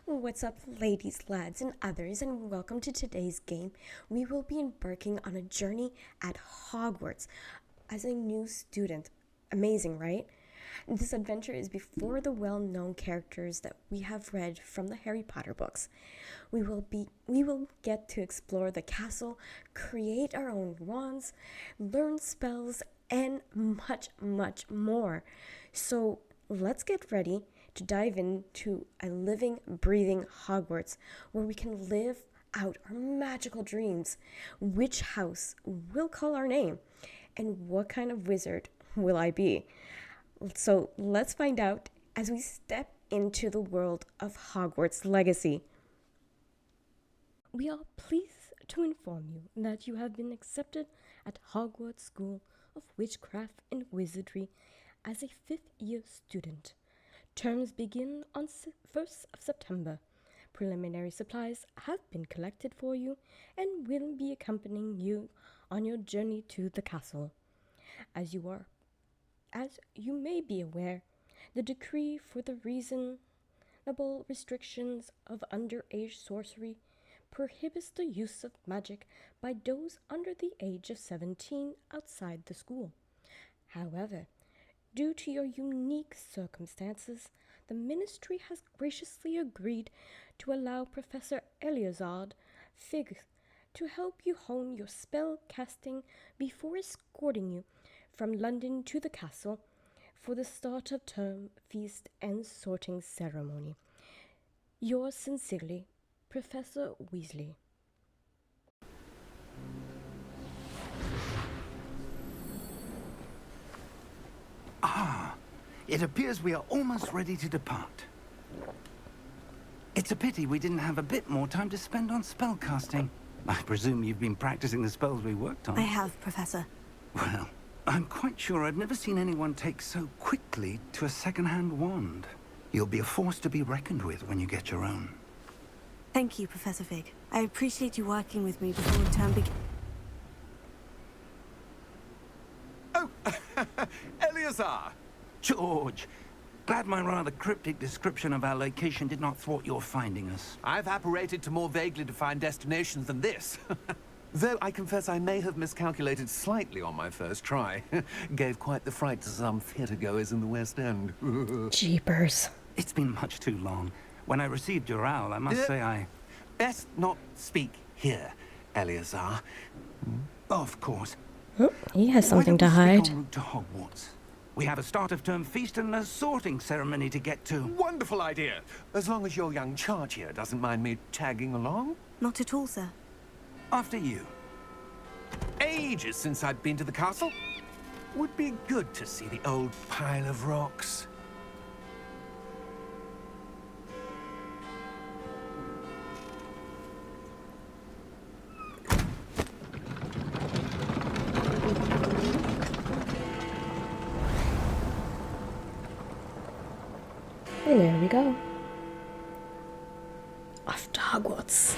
What's up, ladies, lads, and others, and welcome to today's game. We will be embarking on a journey at Hogwarts as a new student. Amazing, right? This adventure is before the well-known characters that we have read from the Harry Potter books. We will get to explore the castle, create our own wands, learn spells, and much, much more. So let's get ready to dive into a living, breathing Hogwarts where we can live out our magical dreams. Which house will call our name? And what kind of wizard will I be? So let's find out as we step into the world of Hogwarts Legacy. We are pleased to inform you that you have been accepted at Hogwarts School of Witchcraft and Wizardry as a 5th-year student. Terms begin on 1st of September. Preliminary supplies have been collected for you and will be accompanying you on your journey to the castle. As you may be aware, the decree for the reasonable restrictions of underage sorcery prohibits the use of magic by those under the age of 17 outside the school. However, due to your unique circumstances, the Ministry has graciously agreed to allow Professor Eleazar Fig to help you hone your spell casting before escorting you from London to the castle for the start of term feast and sorting ceremony. Yours sincerely, Professor Weasley. It appears we are almost ready to depart. It's a pity we didn't have a bit more time to spend on spellcasting. I presume you've been practicing the spells we worked on. I have, Professor. Well, I'm quite sure I've never seen anyone take so quickly to a second-hand wand. You'll be a force to be reckoned with when you get your own. Thank you, Professor Fig. I appreciate you working with me before the term begins. Oh, Eleazar! George, glad my rather cryptic description of our location did not thwart your finding us. I've apparated to more vaguely defined destinations than this. Though I confess I may have miscalculated slightly on my first try. Gave quite the fright to some theatre-goers in the West End. Jeepers. It's been much too long. When I received your owl, I must say I... Best not speak here, Eleazar. Of course. Oh, he has something Why to don't we hide. speak en route to Hogwarts? We have a start-of-term feast and a sorting ceremony to get to. Wonderful idea! As long as your young charge here doesn't mind me tagging along. Not at all, sir. After you. Ages since I'd been to the castle. Would be good to see the old pile of rocks. And there we go. Off to Hogwarts.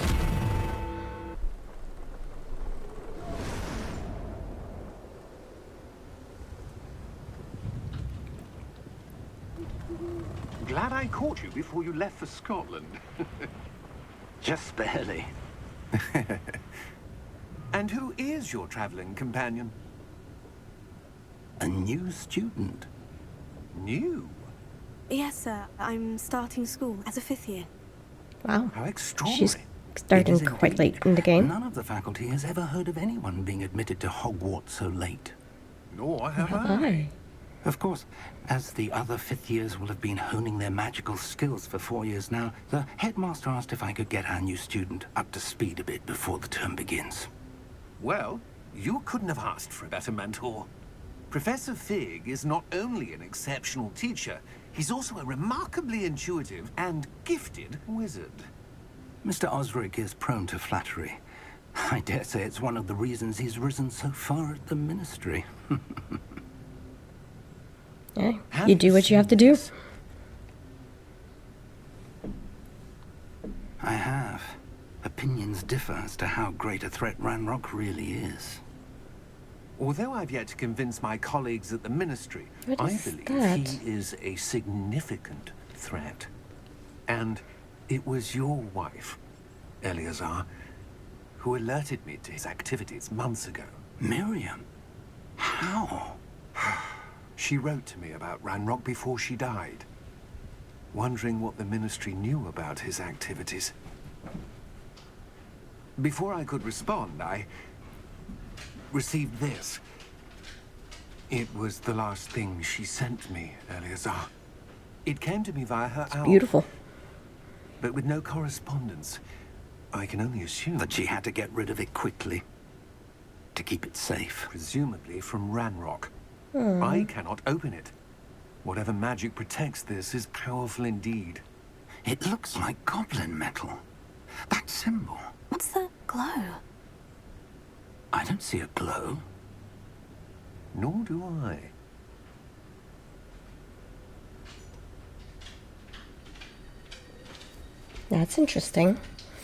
Glad I caught you before you left for Scotland. Just barely. And who is your traveling companion? A new student. New? Yes, sir. I'm starting school as a 5th year. Wow. How extraordinary. She's starting It is quite indeed. late in the game. None of the faculty has ever heard of anyone being admitted to Hogwarts so late. Nor have I. Hi. Of course, as the other 5th years will have been honing their magical skills for 4 years now, the headmaster asked if I could get our new student up to speed a bit before the term begins. Well, you couldn't have asked for a better mentor. Professor Fig is not only an exceptional teacher, he's also a remarkably intuitive and gifted wizard. Mr. Osric is prone to flattery. I dare say it's one of the reasons he's risen so far at the Ministry. Yeah, you do what you have to do. I have. Opinions differ as to how great a threat Ranrock really is. Although I've yet to convince my colleagues at the Ministry, What I is believe that? he is a significant threat. And It was your wife, Eleazar, who alerted me to his activities months ago. Miriam? How? She wrote to me about Ranrock before she died, wondering what the Ministry knew about his activities. Before I could respond, I received this. It was the last thing she sent me, Eleazar. It came to me via her owl. Beautiful. But with no correspondence. I can only assume That she had to get rid of it quickly. To keep it safe. presumably from Ranrock. I cannot open it. Whatever magic protects this is powerful indeed. It looks like goblin metal. That symbol. What's that glow? I don't see a glow. Nor do I. That's interesting.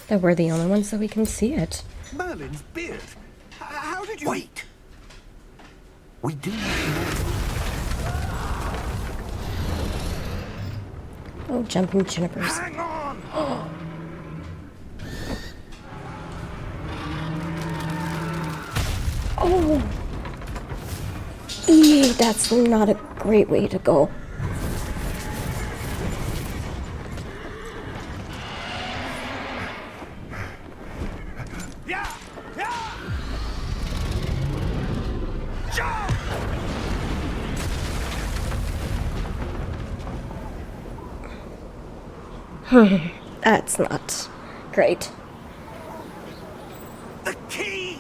That we're the only ones that we can see it. Merlin's beard. How did you... Wait! We do need Oh, jumping junipers. more. Hang on! Oh! That's not a great way to go. Yeah! Yeah! Jump! That's not great. The key!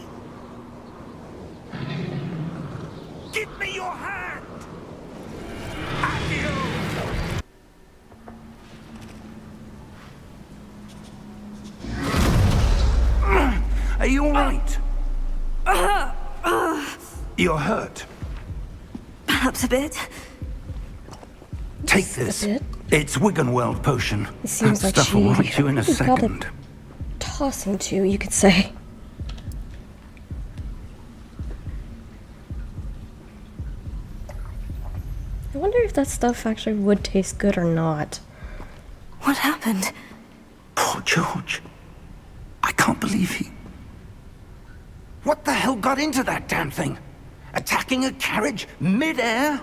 Give me your hand! Accio! Are you all right? You're hurt. Perhaps a bit. Take Just this. a bit. It's Wiggenweld potion. It seems That like stuff she will right you in a got it. second. Tossing to, you could say. I wonder if that stuff actually would taste good or not. What happened? Poor George. I can't believe he... What the hell got into that damn thing? Attacking a carriage mid-air?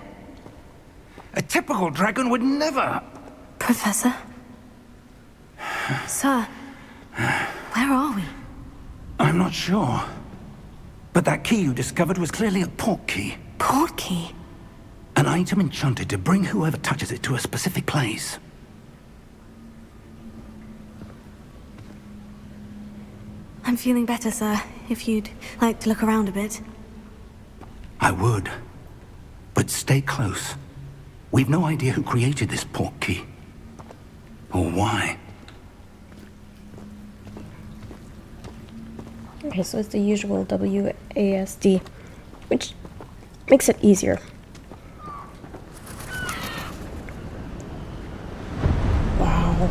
A typical dragon would never... Professor? Sir, where are we? I'm not sure. But that key you discovered was clearly a port key. Port key? An item enchanted to bring whoever touches it to a specific place. I'm feeling better, sir. If you'd like to look around a bit. I would. But stay close. We've no idea who created this port key. Or why. Okay, so it's the usual WASD, which makes it easier. Wow.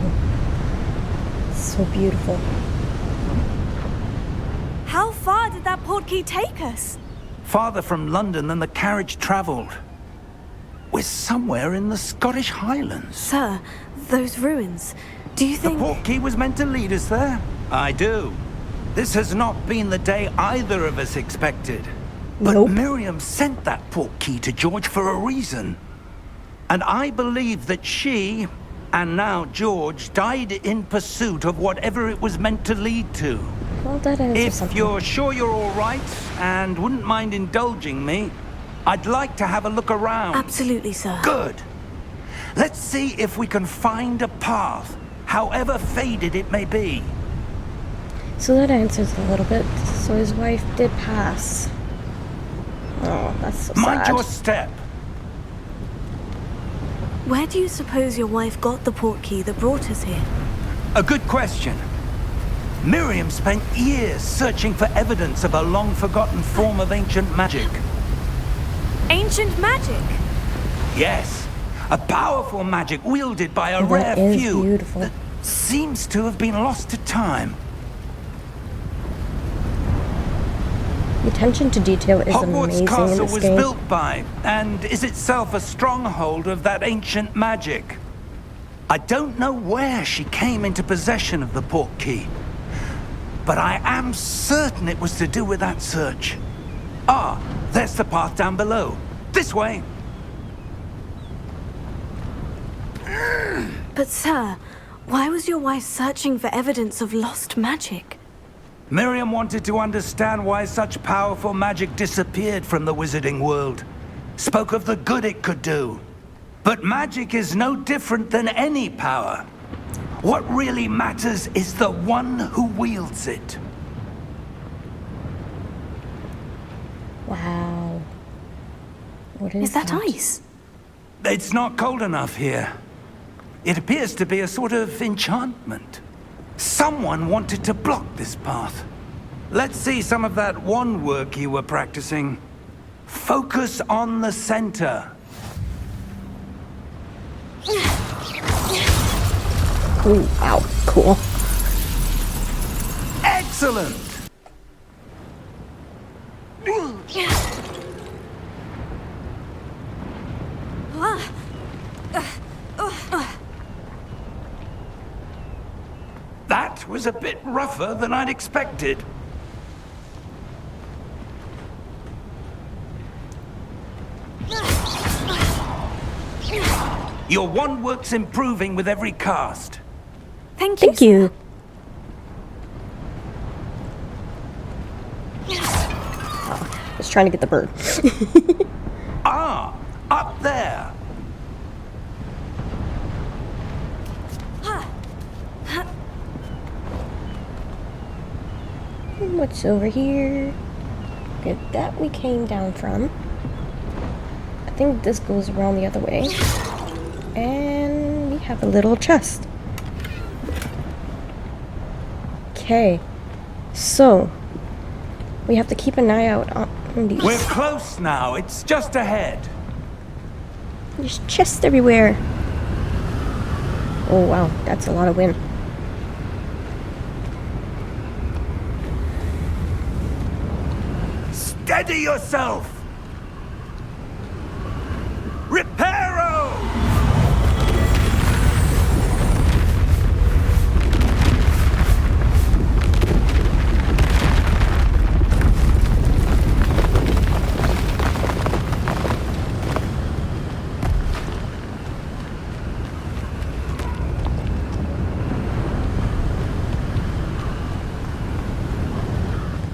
So beautiful. How far did that port key take us? Farther from London than the carriage traveled. We're somewhere in the Scottish Highlands. Sir, those ruins. Do you The think... port key was meant to lead us there? I do. This has not been the day either of us expected. But Nope. Miriam sent that port key to George for a reason. And I believe that she, and now George, died in pursuit of whatever it was meant to lead to. Well, that answers If something. you're sure you're all right and wouldn't mind indulging me, I'd like to have a look around. Absolutely, sir. Good. Let's see if we can find a path, however faded it may be. So that answers a little bit. So his wife did pass. Oh, that's so Mind sad. your step. Where do you suppose your wife got the port key that brought us here? A good question. Miriam spent years searching for evidence of a long-forgotten form of ancient magic. Ancient magic? Yes, a powerful magic wielded by a Oh, rare that is few beautiful. that seems to have been lost to time. The attention to detail is Hogwarts amazing in Castle this was game. built by, and is itself a stronghold of that ancient magic. I don't know where she came into possession of the portkey, but I am certain it was to do with that search. Ah, there's the path down below. This way. But sir, why was your wife searching for evidence of lost magic? Miriam wanted to understand why such powerful magic disappeared from the wizarding world. Spoke of the good it could do. But magic is no different than any power. What really matters is the one who wields it. Wow. What Is that ice? It's not cold enough here. It appears to be a sort of enchantment. Someone wanted to block this path. Let's see some of that wand work you were practicing. Focus on the center. Ooh, wow, cool. Excellent! That was a bit rougher than I'd expected. Your wand work's improving with every cast. Thank you. Thank you. Just trying to get the bird. Ah, up there. What's over here? Okay, that we came down from. I think this goes around the other way. And we have a little chest. Okay. So, we have to keep an eye out on these. We're close now. It's just ahead. There's chests everywhere. Oh wow, that's a lot of wind. Steady yourself! Reparo!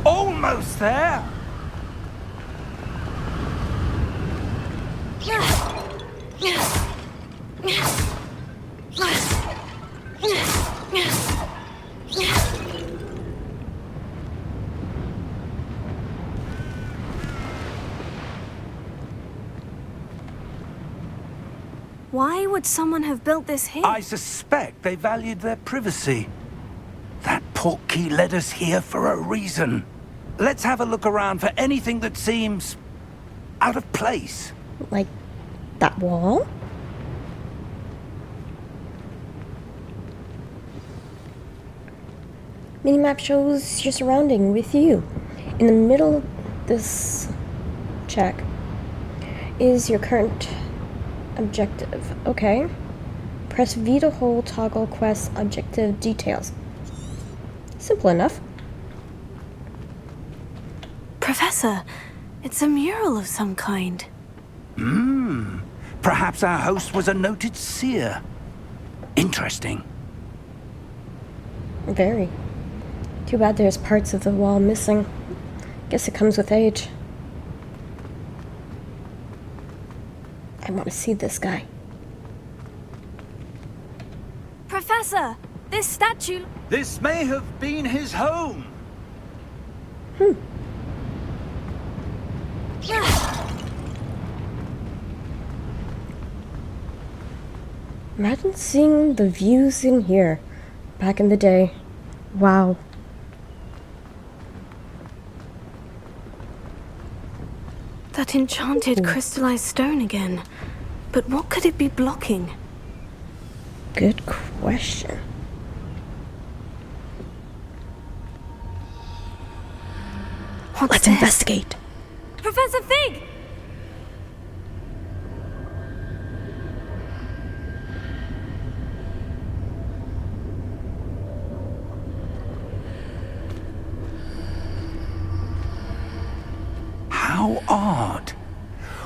Almost there! Why would someone have built this here? I suspect they valued their privacy. That portkey led us here for a reason. Let's have a look around for anything that seems out of place. Like that wall? Minimap shows your surrounding with you. In the middle of this check is your current objective. Okay. Press V to hold toggle quest objective details. Simple enough. Professor, it's a mural of some kind. Perhaps our host was a noted seer. Interesting. Very. Too bad there's parts of the wall missing. Guess it comes with age. I want to see this guy. Professor, this statue... This may have been his home. Imagine seeing the views in here back in the day. Wow. That enchanted crystallized stone again. But what could it be blocking? Good question. Let's investigate. Professor Fig! How odd.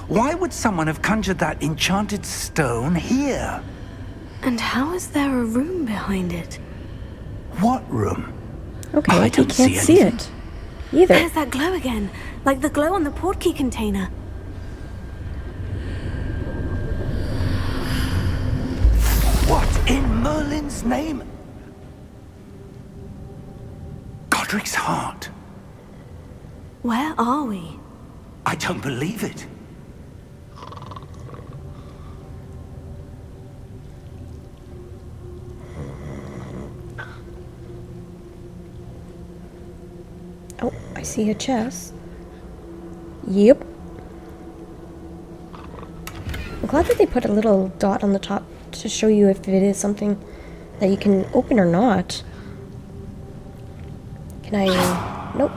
Why would someone have conjured that enchanted stone here? And how is there a room behind it? What room? Okay, I you don't can't see anything. it either. There's that glow again, like the glow on the portkey container. What in Merlin's name? Godric's heart. Where are we? I don't believe it. Oh, I see a chest. Yep. I'm glad that they put a little dot on the top to show you if it is something that you can open or not. Can I... Nope.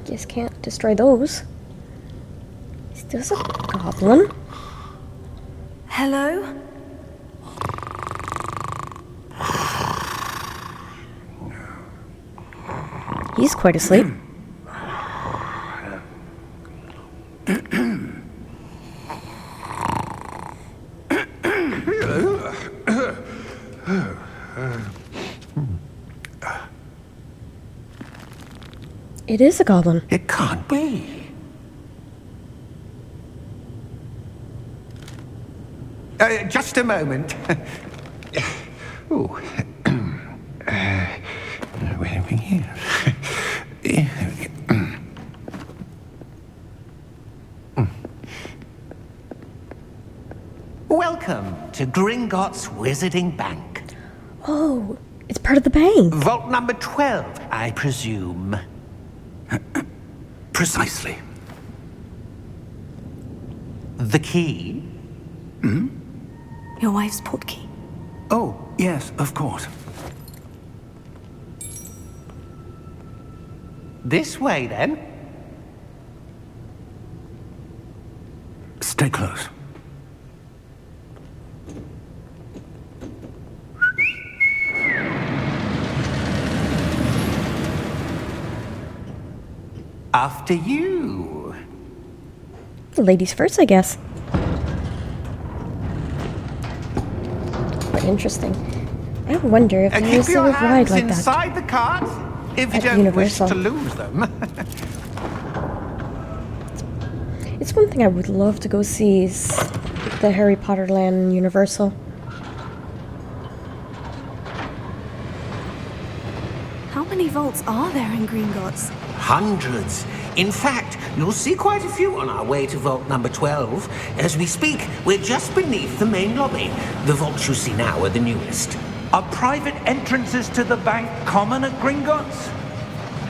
Just can't destroy those. Is this a goblin? Hello? He's quite asleep. It is a goblin. It can't be. Just a moment. Ooh. Where are we here? Welcome to Gringotts Wizarding Bank. Oh, it's part of the bank. Vault number 12, I presume. Precisely. The key? Your wife's portkey. Oh, yes, of course. This way, then. Stay close. After you. Ladies first, I guess. Quite interesting. I wonder if there Keep is a your ride hands like that. inside the cart if you At don't Universal. wish to lose them. It's one thing I would love to go see is the Harry Potter land in Universal. How many vaults are there in Gringotts? Hundreds. In fact, you'll see quite a few on our way to vault number 12. As we speak, we're just beneath the main lobby. The vaults you see now are the newest. Are private entrances to the bank common at Gringotts?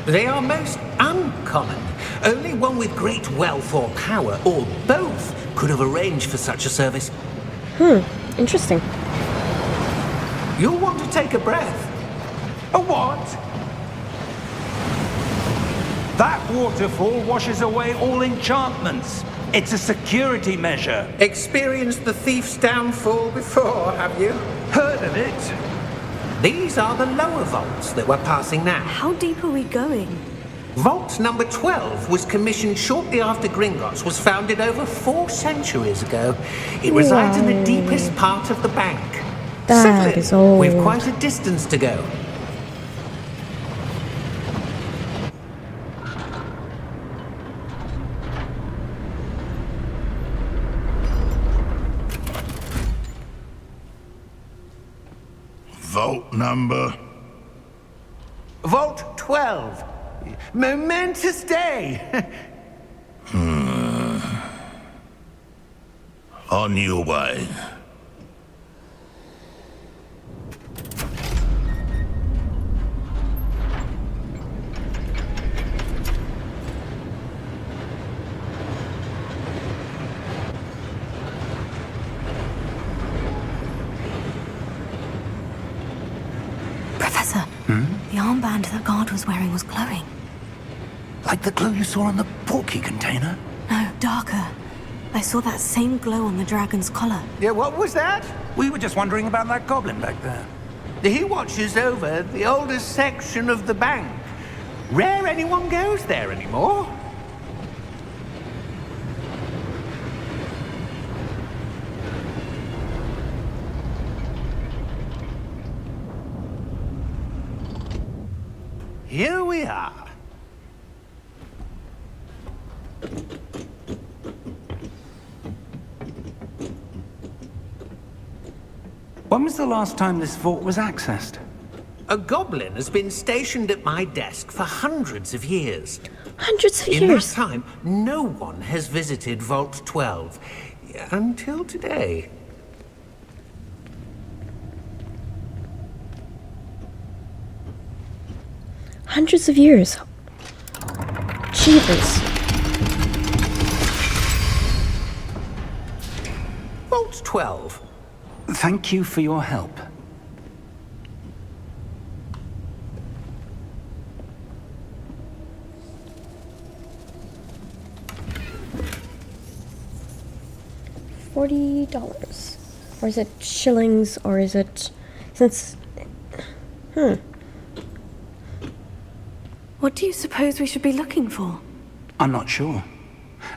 They are most uncommon. Only one with great wealth or power, or both, could have arranged for such a service. Interesting. You'll want to take a breath. A what? That waterfall washes away all enchantments. It's a security measure. Experienced the thief's downfall before, have you? Heard of it? These are the lower vaults that we're passing now. How deep are we going? Vault number 12 was commissioned shortly after Gringotts was founded over 4 centuries ago. It resides in the deepest part of the bank. That Settle in. is old. We've quite a distance to go. Vault number? Vault 12. Momentous day. On your way. Professor, the armband that guard was wearing was glowing. Like the glow you saw on the portkey container? No, darker. I saw that same glow on the dragon's collar. Yeah, what was that? We were just wondering about that goblin back there. He watches over the oldest section of the bank. Rare anyone goes there anymore. here we are. When was the last time this vault was accessed? A goblin has been stationed at my desk for hundreds of years. Hundreds of In that years. time, no one has visited Vault 12. Until today. Hundreds of years. Jeepers. Vault 12. Thank you for your help. $40. Or is it shillings, or is it... Since... What do you suppose we should be looking for? I'm not sure.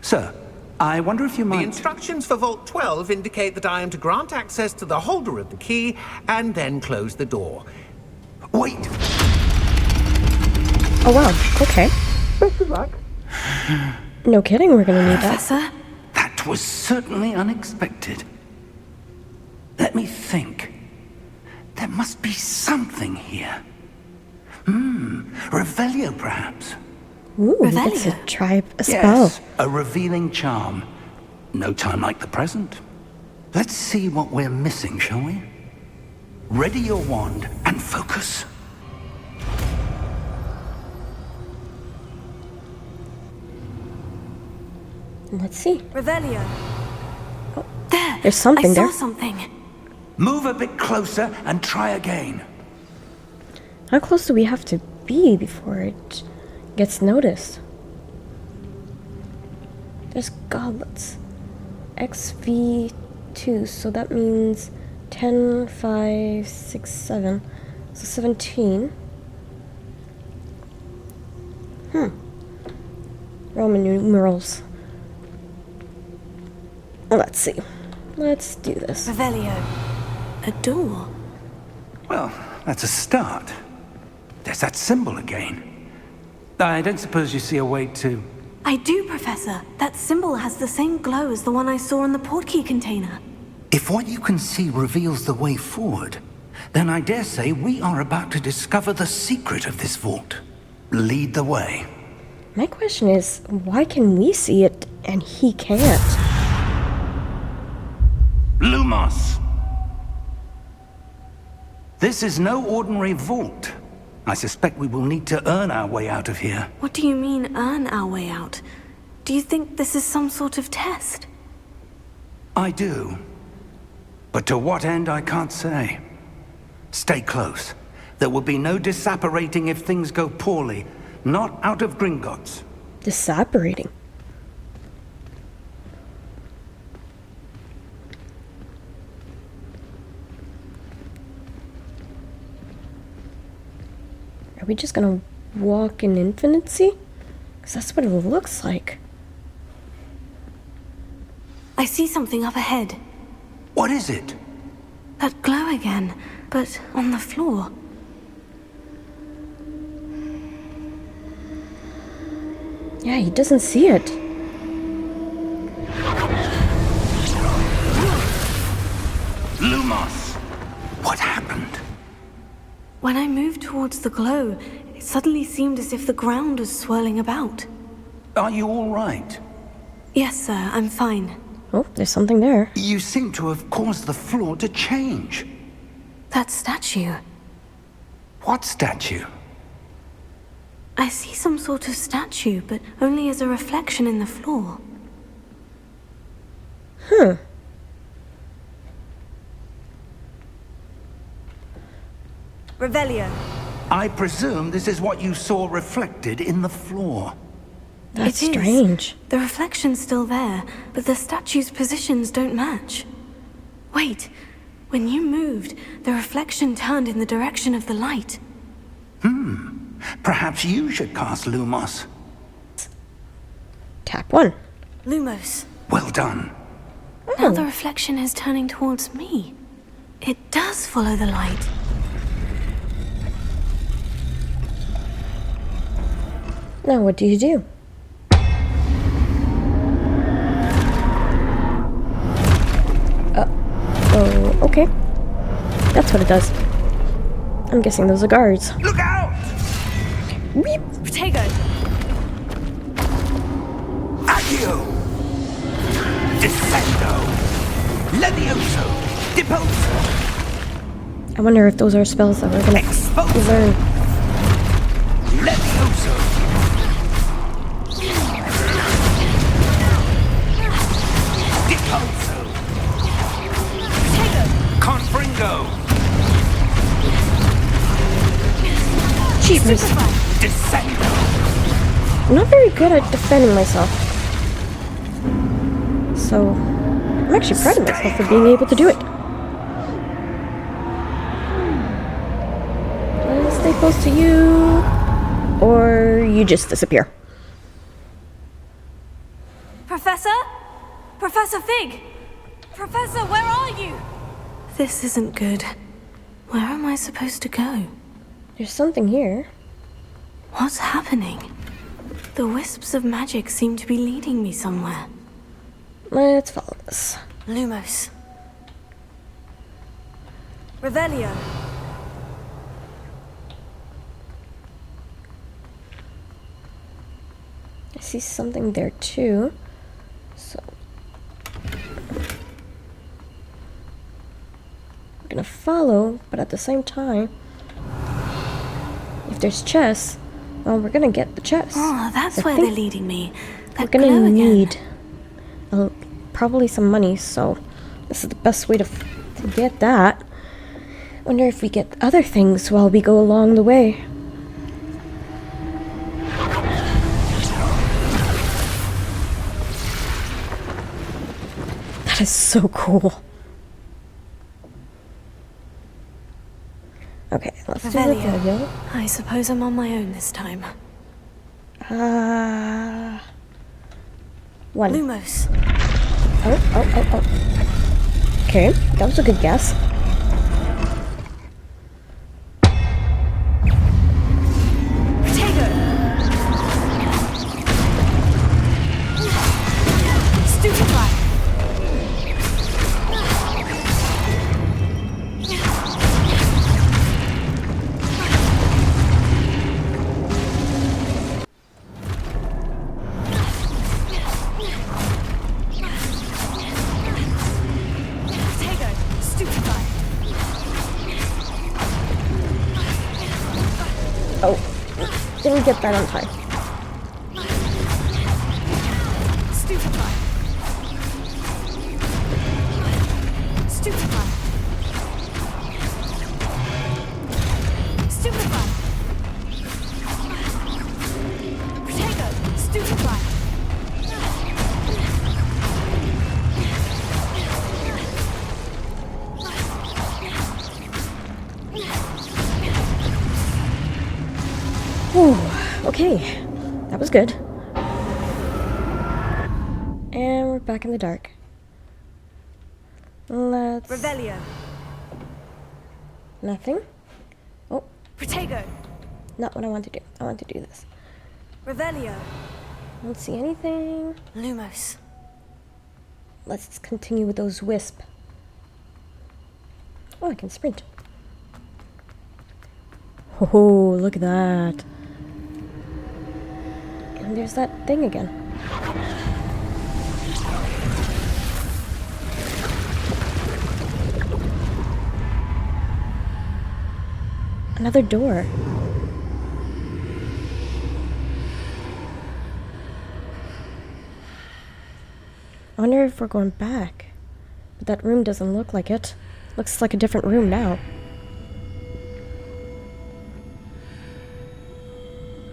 Sir, I wonder if you The might... instructions for Vault 12 indicate that I am to grant access to the holder of the key and then close the door. Wait! Oh wow, okay. Best of luck. No kidding, we're gonna need that. Professor? That was certainly unexpected. Let me think. There must be something here. Revelio, perhaps. Ooh, we get to Revelio? try a spell. Yes, a revealing charm. No time like the present. Let's see what we're missing, shall we? Ready your wand and focus. Let's see. Revelio. There. There's something I saw there. something. Move a bit closer and try again. How close do we have to be before it gets noticed? There's goblets. XV2, so that means 10, 5, 6, 7. So 17. Roman numerals. Let's see. Let's do this. Revelio. A door. Well, that's a start. There's that symbol again. I don't suppose you see a way to... I do, Professor. That symbol has the same glow as the one I saw in the portkey container. If what you can see reveals the way forward, then I dare say we are about to discover the secret of this vault. Lead the way. My question is, why can we see it and he can't? Lumos! This is no ordinary vault. I suspect we will need to earn our way out of here. What do you mean, earn our way out? Do you think this is some sort of test? I do. But to what end, I can't say. Stay close. There will be no disapparating if things go poorly. Not out of Gringotts. Disapparating. Are we just gonna walk in infinity? Because that's what it looks like. I see something up ahead. What is it? That glow again, but on the floor. Yeah, he doesn't see it. Lumos! What happened? When I moved towards the glow, it suddenly seemed as if the ground was swirling about. Are you all right? Yes, sir, I'm fine. Oh, there's something there. You seem to have caused the floor to change. That statue. What statue? I see some sort of statue, but only as a reflection in the floor. Revelio. I presume this is what you saw reflected in the floor. That's It is. strange. The reflection's still there, but the statue's positions don't match. Wait, when you moved, the reflection turned in the direction of the light. Perhaps you should cast Lumos. Tap 1. Lumos. Well done. Now the reflection is turning towards me. It does follow the light. Now what do you do? Oh, okay. That's what it does. I'm guessing those are guards. Look out! Weep. Protego! Accio! Descendo! Levioso! Deposo! I wonder if those are spells that we're gonna Exposo! learn. Levioso! Deposo! Confringo! Jeepers. Descendo! I'm not very good at defending myself. So, I'm actually proud of myself for being able to do it. I'll stay close to you, or you just disappear. Professor? Professor Fig! Professor, where are you? This isn't good. Where am I supposed to go? There's something here. What's happening? The wisps of magic seem to be leading me somewhere. Let's follow this. Lumos. Revelio. I see something there too. So I'm gonna follow, but at the same time, if there's chests, well, we're gonna get the chest. Oh, that's I where think they're leading me. We're That gonna glow again. need probably some money, so this is the best way to get that. Wonder if we get other things while we go along the way. That is so cool. Okay, let's do the Revelio. video. I suppose I'm on my own this time. One. Lumos. Oh. Okay, that was a good guess. Protego. Stupefy. Protego. Stupefy. Oh, didn't get that on time. Stupefy. Stupefy. Stupefy. Protego. Stupefy. Whew, okay, that was good. And we're back in the dark. Let's... Revelio. Nothing? Oh, Protego. not what I want to do. I want to do this. Revelio. Don't see anything. Lumos. Let's continue with those wisp. Oh, I can sprint. Oh, look at that. And there's that thing again. Another door. I wonder if we're going back. But that room doesn't look like it. Looks like a different room now.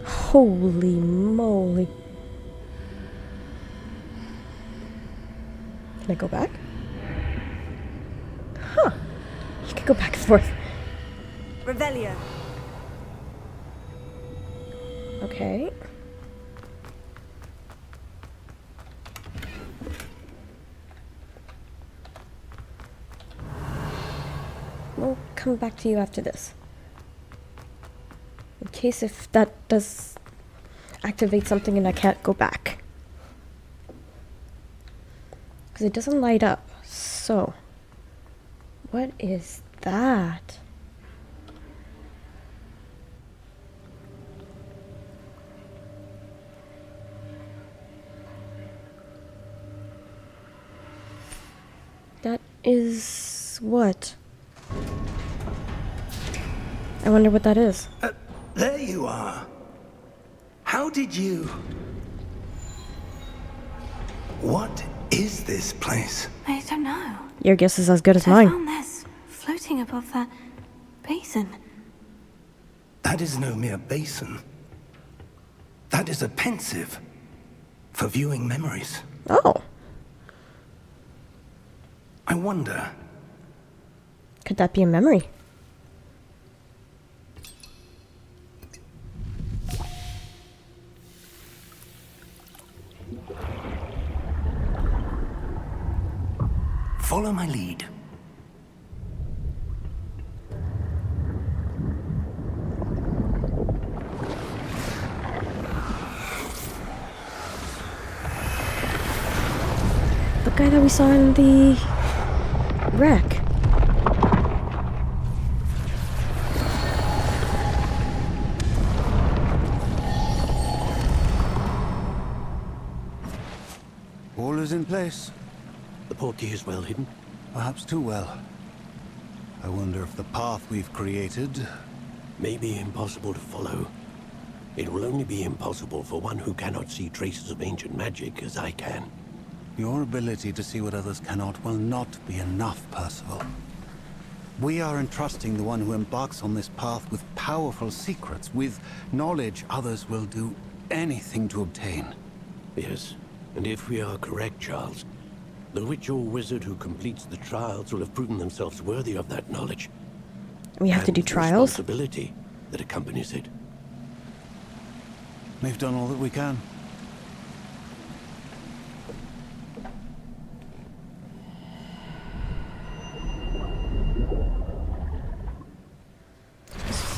Holy moly. Can I go back? Huh. You can go back and forth. Revelio. Okay. We'll come back to you after this. In case if that does... activate something and I can't go back. Because it doesn't light up. So, what is that? That is what? I wonder what that is. There you are. How did you... What is this place? I don't know. Your guess is as good as I mine. found this floating above that basin. That is no mere basin. That is a pensive for viewing memories. Oh. I wonder... Could that be a memory? Follow my lead. The guy that we saw in the wreck. All is in place. The portkey is well hidden. Perhaps too well. I wonder if the path we've created... May be impossible to follow. It will only be impossible for one who cannot see traces of ancient magic as I can. Your ability to see what others cannot will not be enough, Percival. We are entrusting the one who embarks on this path with powerful secrets, with knowledge others will do anything to obtain. Yes, and if we are correct, Charles, the witch or wizard who completes the trials will have proven themselves worthy of that knowledge. We have to do and the trials? responsibility that accompanies it. We've done all that we can.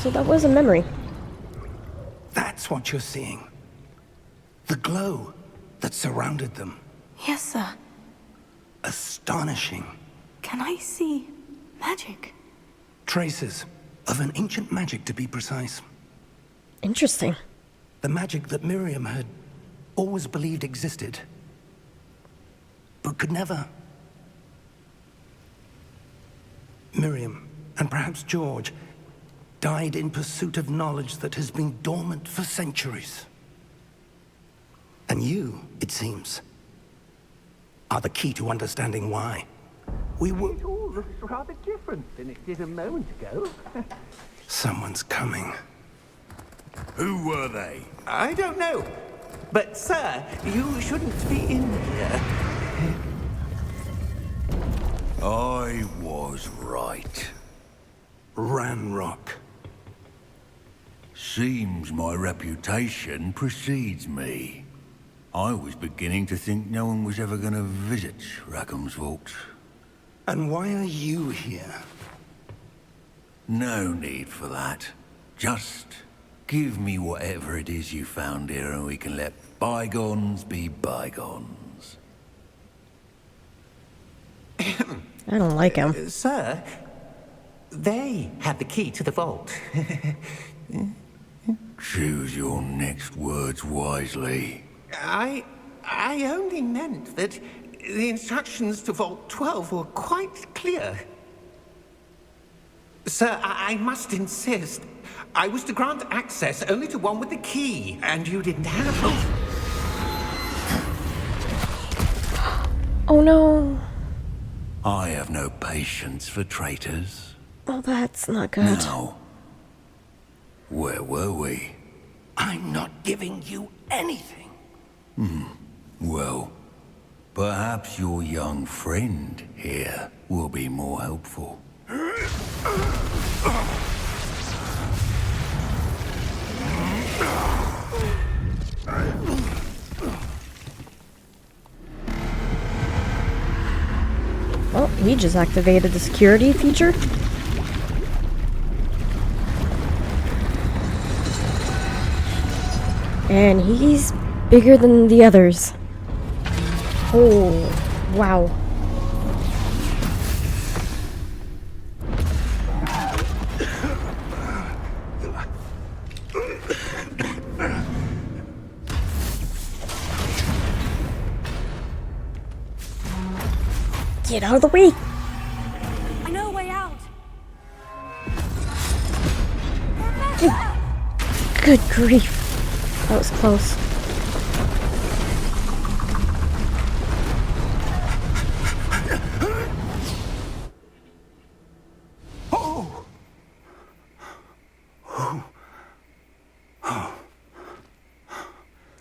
So that was a memory. That's what you're seeing. The glow that surrounded them. Yes, sir. Astonishing. Can I see magic? Traces of an ancient magic, to be precise. Interesting. The magic that Miriam had always believed existed, but could never. Miriam, and perhaps George, died in pursuit of knowledge that has been dormant for centuries. And you, it seems, are the key to understanding why. We were... It all looks rather different than it did a moment ago. Someone's coming. Who were they? I don't know. But, sir, you shouldn't be in here. I was right. Ranrock. Seems my reputation precedes me. I was beginning to think no one was ever going to visit Rackham's vault. And why are you here? No need for that. Just give me whatever it is you found here and we can let bygones be bygones. I don't like him. Sir, they had the key to the vault. Choose your next words wisely. I only meant that the instructions to Vault 12 were quite clear. Sir, I must insist. I was to grant access only to one with the key, and you didn't have it. Oh no. I have no patience for traitors. Oh, that's not good. Now, where were we? I'm not giving you anything. Well, perhaps your young friend here will be more helpful. Oh, he just activated the security feature. And he's bigger than the others. Oh, wow. Get out of the way! I know a way out. Good grief. That was close.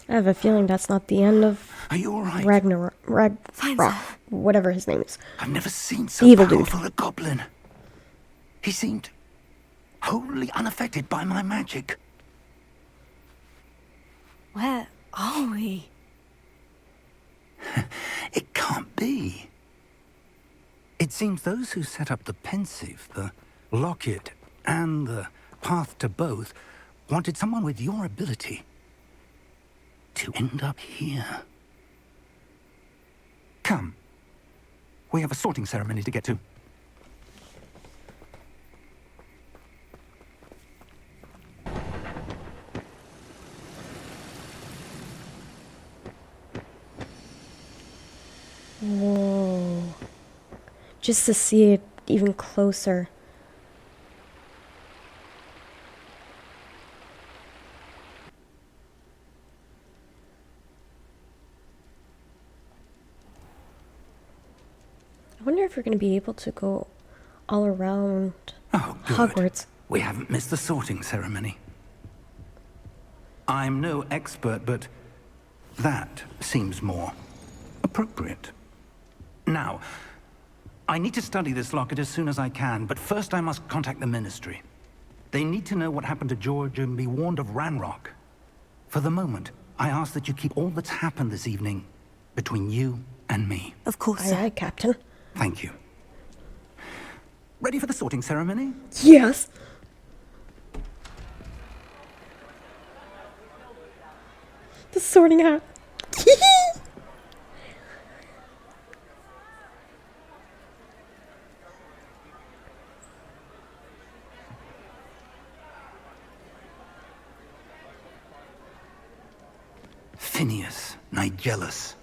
I have a feeling that's not the end of Are you all right? Fine, sir. Whatever his name is. I've never seen so Evil dude. powerful a goblin. He seemed wholly unaffected by my magic. Where are we? It can't be. It seems those who set up the pensive, the locket, and the path to both wanted someone with your ability to end up here. Come. We have a sorting ceremony to get to. Whoa. Just to see it even closer. I wonder if we're going to be able to go all around Oh, good. Hogwarts. We haven't missed the sorting ceremony. I'm no expert, but that seems more appropriate. Now, I need to study this locket as soon as I can, but first I must contact the Ministry. They need to know what happened to George and be warned of Ranrock. For the moment, I ask that you keep all that's happened this evening between you and me. Of course, Aye, sir. aye, Captain. Thank you. Ready for the sorting ceremony? Yes! The sorting hat. Phineas, Nigellus,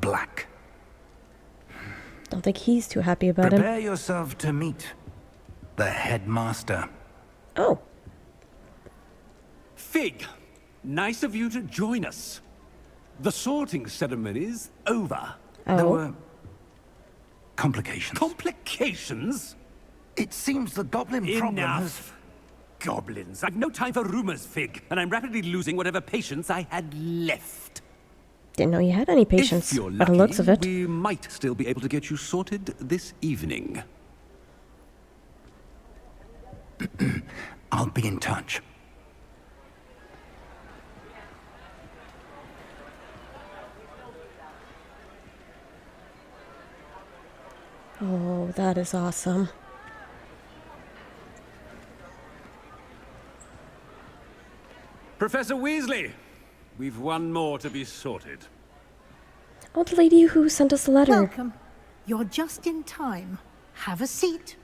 Black. Don't think he's too happy about him. Prepare yourself to meet the headmaster. Oh, Fig, nice of you to join us. The sorting ceremony's over. There oh. were complications. Complications? It seems the goblin problem has... Enough. Goblins. I've no time for rumors, Fig, and I'm rapidly losing whatever patience I had left. Didn't know you had any patience, If you're by lucky, the looks of it. we might still be able to get you sorted this evening. I'll be in touch. Oh, that is awesome. Professor Weasley, we've one more to be sorted. Oh, the lady who sent us the letter. Welcome. You're just in time. Have a seat.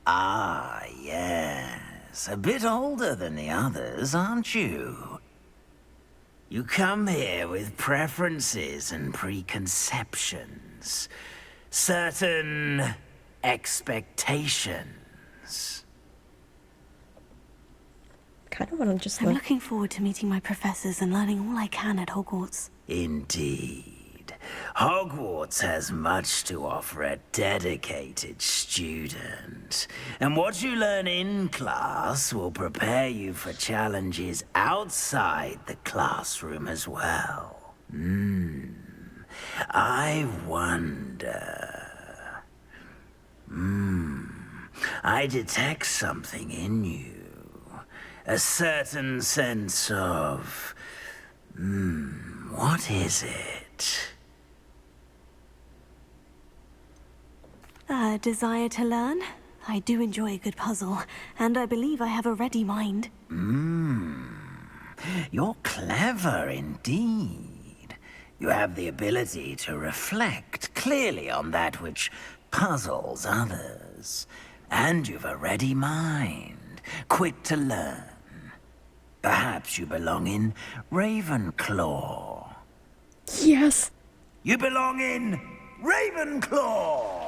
Ah, yes. A bit older than the others, aren't you? You come here with preferences and preconceptions. Certain expectations. Kind of want to just I'm look. looking forward to meeting my professors and learning all I can at Hogwarts. Indeed. Hogwarts has much to offer a dedicated student. And what you learn in class will prepare you for challenges outside the classroom as well. I wonder... I detect something in you. A certain sense of... What is it? A desire to learn? I do enjoy a good puzzle, and I believe I have a ready mind. You're clever indeed. You have the ability to reflect clearly on that which puzzles others. And you've a ready mind, quick to learn. Perhaps you belong in Ravenclaw. Yes! You belong in Ravenclaw!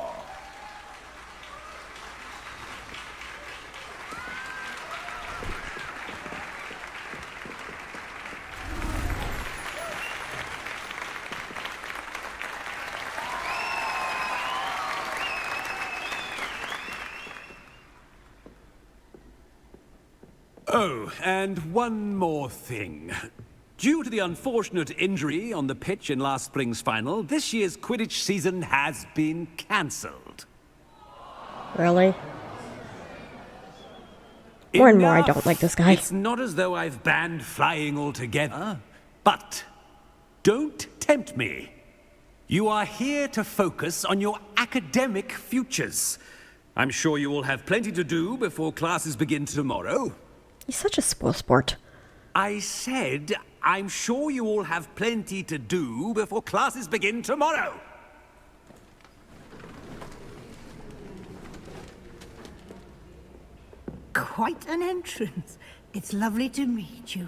Oh, and one more thing. Due to the unfortunate injury on the pitch in last spring's final, this year's Quidditch season has been cancelled. Really? More and more I don't like this guy. It's not as though I've banned flying altogether, but don't tempt me. You are here to focus on your academic futures. I'm sure you all have plenty to do before classes begin tomorrow. He's such a spoilsport. I said, I'm sure you all have plenty to do before classes begin tomorrow. Quite an entrance. It's lovely to meet you.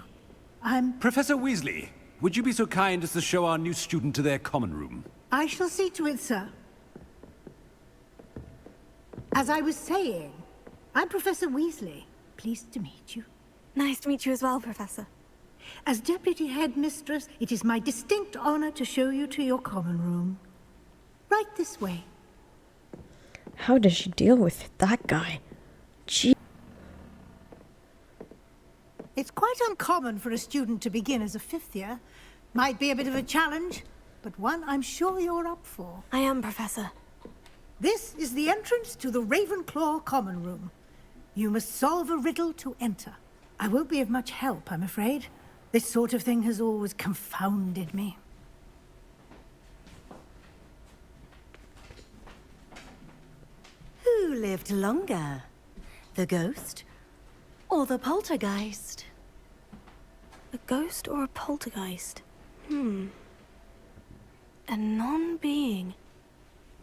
Professor Weasley, would you be so kind as to show our new student to their common room? I shall see to it, sir. As I was saying, I'm Professor Weasley. Pleased to meet you. Nice to meet you as well, Professor. As Deputy Headmistress, it is my distinct honor to show you to your common room. Right this way. How does she deal with that guy? Gee. It's quite uncommon for a student to begin as a fifth year. Might be a bit of a challenge, but one I'm sure you're up for. I am, Professor. This is the entrance to the Ravenclaw common room. You must solve a riddle to enter. I won't be of much help, I'm afraid. This sort of thing has always confounded me. Who lived longer? The ghost or the poltergeist? A ghost or a poltergeist? A non-being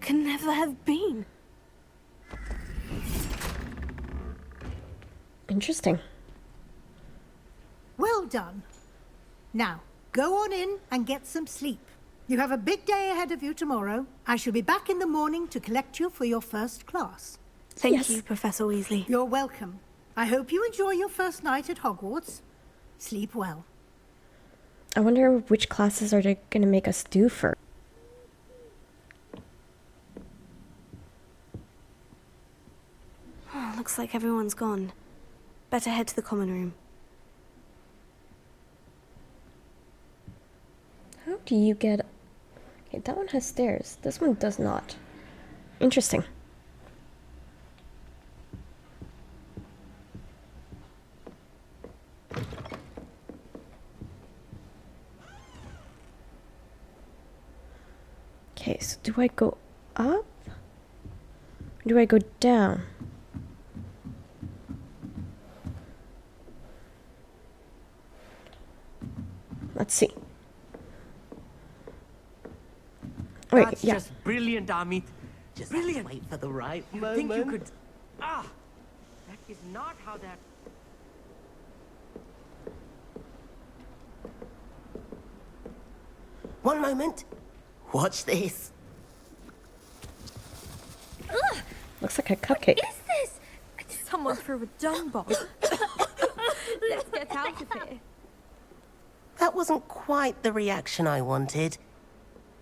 can never have been. Interesting. Well done. Now, go on in and get some sleep. You have a big day ahead of you tomorrow. I shall be back in the morning to collect you for your first class. Thank you, Professor Weasley. You're welcome. I hope you enjoy your first night at Hogwarts. Sleep well. I wonder which classes are they going to make us do first. Oh, looks like everyone's gone. Better head to the common room. How do you get... Okay, that one has stairs. This one does not. Interesting. Okay, so do I go up? Or do I go down? Let's see. Wait, That's yeah. just brilliant, Amit. Just Brilliant. wait for the right You moment. think you could... Ah! That is not how that... One moment. Watch this. Looks like a cupcake. What is this? Someone threw a dung bomb. Let's get out of here. That wasn't quite the reaction I wanted.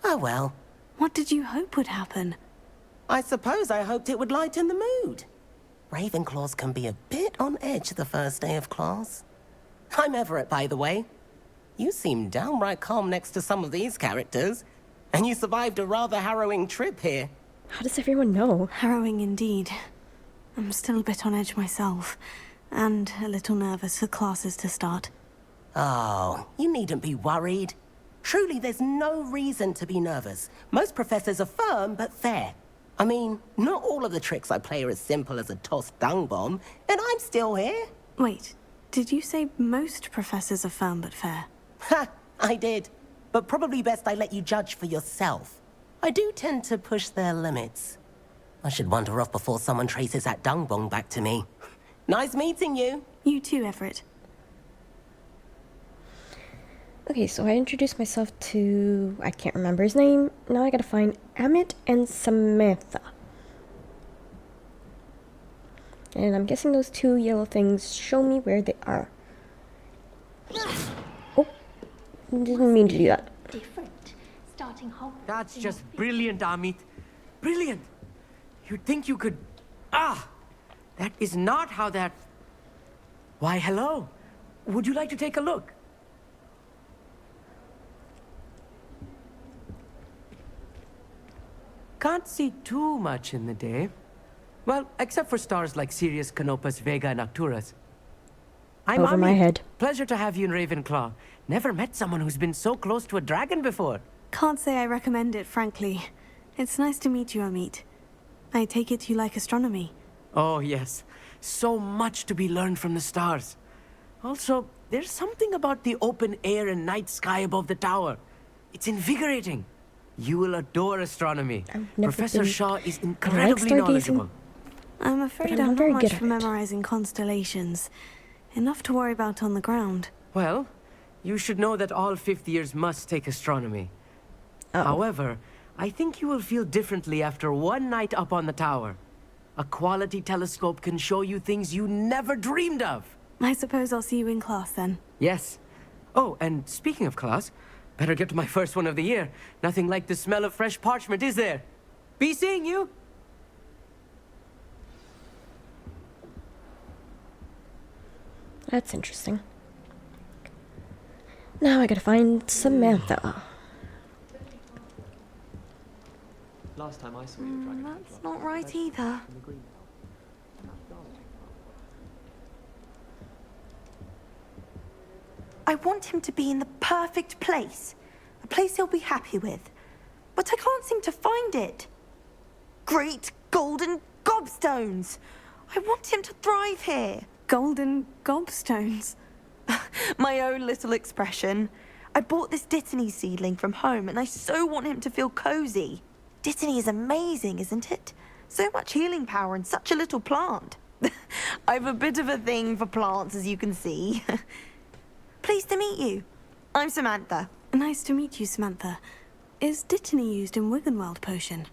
Oh well. What did you hope would happen? I suppose I hoped it would lighten the mood. Ravenclaws can be a bit on edge the first day of class. I'm Everett, by the way. You seem downright calm next to some of these characters, and you survived a rather harrowing trip here. How does everyone know? Harrowing indeed. I'm still a bit on edge myself, and a little nervous for classes to start. Oh, you needn't be worried. Truly, there's no reason to be nervous. Most professors are firm but fair. I mean, not all of the tricks I play are as simple as a tossed dung bomb, and I'm still here. Wait, did you say most professors are firm but fair? Ha! I did. But probably best I let you judge for yourself. I do tend to push their limits. I should wander off before someone traces that dung bomb back to me. Nice meeting you. You too, Everett. Okay, so I introduced myself to... I can't remember his name. Now I gotta find Amit and Samantha. And I'm guessing those two yellow things show me where they are. Oh, didn't mean to do that. Different. Starting Hogwarts. That's just brilliant, Amit. Brilliant. You'd think you could... Ah! That is not how that... Why, hello. Would you like to take a look? Can't see too much in the day. Well, except for stars like Sirius, Canopus, Vega, and Arcturus. I'm Over my Amit. head. Pleasure to have you in Ravenclaw. Never met someone who's been so close to a dragon before. Can't say I recommend it, frankly. It's nice to meet you, Amit. I take it you like astronomy. Oh, yes. So much to be learned from the stars. Also, there's something about the open air and night sky above the tower. It's invigorating. You will adore astronomy. Professor Shaw is incredibly knowledgeable. I'm afraid I'm not much for memorizing constellations. Enough to worry about on the ground. Well, you should know that all fifth years must take astronomy. However, I think you will feel differently after one night up on the tower. A quality telescope can show you things you never dreamed of. I suppose I'll see you in class then. Yes. Oh, and speaking of class, better get to my first one of the year. Nothing like the smell of fresh parchment, is there? Be seeing you! That's interesting. Now I gotta find Samantha. Last time I saw you, That's not right either. I want him to be in the perfect place. A place he'll be happy with. But I can't seem to find it. Great golden gobstones! I want him to thrive here. Golden gobstones? My own little expression. I bought this Dittany seedling from home and I so want him to feel cozy. Dittany is amazing, isn't it? So much healing power in such a little plant. I've a bit of a thing for plants, as you can see. Pleased to meet you. I'm Samantha. Nice to meet you, Samantha. Is Dittany used in Wiggenweld potion?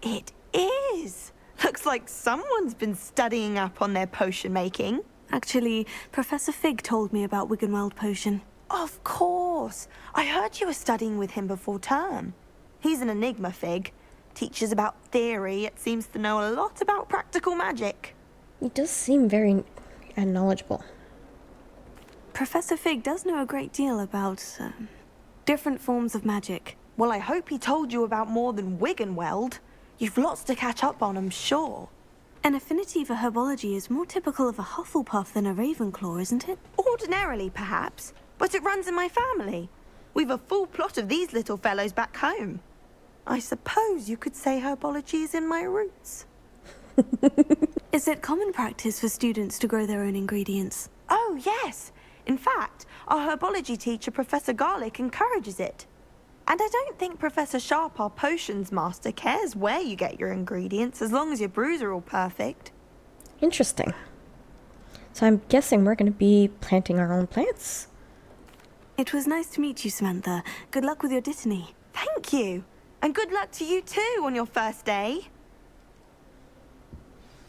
It is. Looks like someone's been studying up on their potion making. Actually, Professor Fig told me about Wiggenweld potion. Of course. I heard you were studying with him before term. He's an enigma, Fig. Teaches about theory, yet seems to know a lot about practical magic. He does seem very knowledgeable. Professor Fig does know a great deal about different forms of magic. Well, I hope he told you about more than Wiggenweld. You've lots to catch up on, I'm sure. An affinity for herbology is more typical of a Hufflepuff than a Ravenclaw, isn't it? Ordinarily, perhaps, but it runs in my family. We've a full plot of these little fellows back home. I suppose you could say herbology is in my roots. Is it common practice for students to grow their own ingredients? Oh, yes. In fact, our herbology teacher, Professor Garlick, encourages it. And I don't think Professor Sharp, our potions master, cares where you get your ingredients, as long as your brews are all perfect. Interesting. So I'm guessing we're going to be planting our own plants. It was nice to meet you, Samantha. Good luck with your Dittany. Thank you. And good luck to you too on your first day.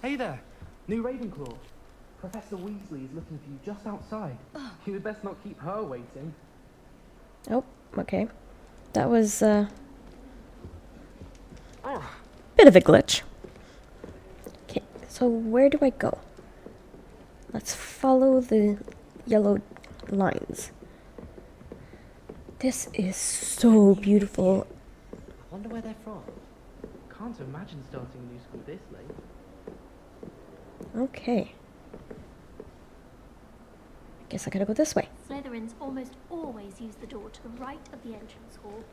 Hey there, new Ravenclaw. Professor Weasley is looking for you just outside. You had best not keep her waiting. Oh, okay. That was bit of a glitch. Okay, so where do I go? Let's follow the yellow lines. This is so beautiful. I wonder where they're from. Can't imagine starting a new school this late. Okay. Guess I gotta go this way. Slytherins almost always use the door to the right of the entrance hall.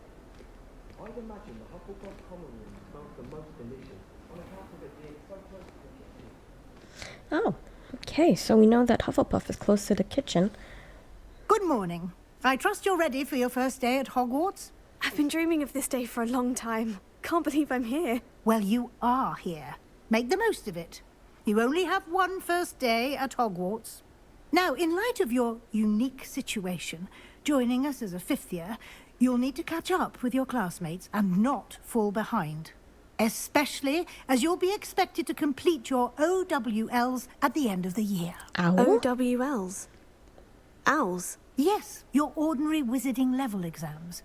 I'd imagine the Hufflepuff common room smells the most delicious on account of it being so close to the kitchen. Oh, okay, so we know that Hufflepuff is close to the kitchen. Good morning. I trust you're ready for your first day at Hogwarts? I've been dreaming of this day for a long time. Can't believe I'm here. Well, you are here. Make the most of it. You only have one first day at Hogwarts. Now, in light of your unique situation, joining us as a fifth year, you'll need to catch up with your classmates and not fall behind. Especially as you'll be expected to complete your OWLs at the end of the year. OWLs? Owls? Yes, your ordinary wizarding level exams.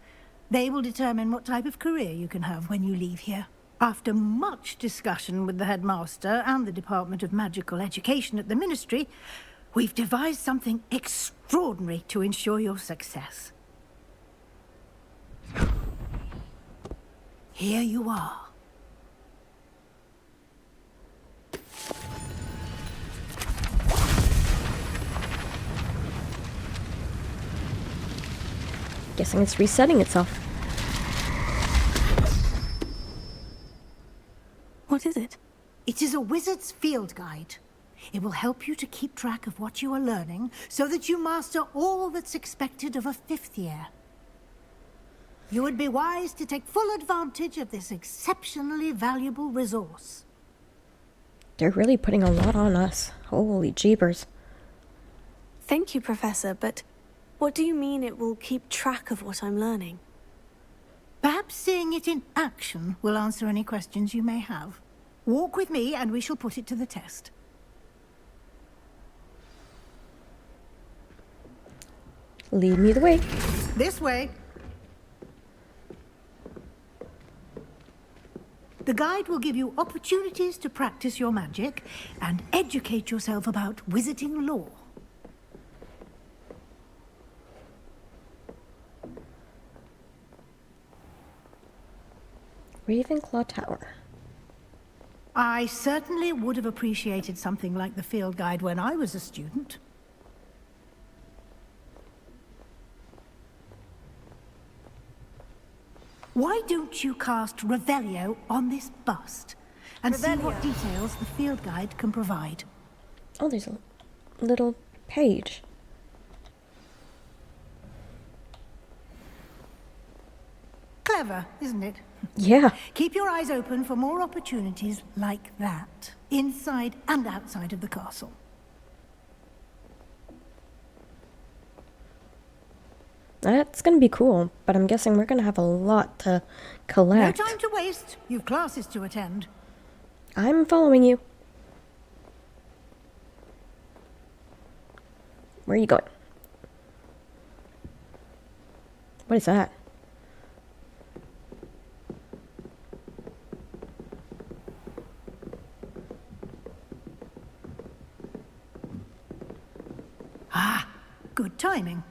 They will determine what type of career you can have when you leave here. After much discussion with the headmaster and the Department of Magical Education at the Ministry, we've devised something extraordinary to ensure your success. Here you are. Guessing it's resetting itself. What is it? It is a wizard's field guide. It will help you to keep track of what you are learning so that you master all that's expected of a fifth year. You would be wise to take full advantage of this exceptionally valuable resource. They're really putting a lot on us. Holy jeepers. Thank you, Professor, but what do you mean it will keep track of what I'm learning? Perhaps seeing it in action will answer any questions you may have. Walk with me and we shall put it to the test. Lead me the way. This way. The guide will give you opportunities to practice your magic and educate yourself about wizarding lore. Ravenclaw Tower. I certainly would have appreciated something like the field guide when I was a student. Why don't you cast Revelio on this bust and see what details the field guide can provide? Oh, there's a little page. Clever, isn't it? Yeah. Keep your eyes open for more opportunities like that, inside and outside of the castle. That's gonna be cool, but I'm guessing we're gonna have a lot to collect. No time to waste. You've classes to attend. I'm following you. Where are you going? What is that? Ah, good timing.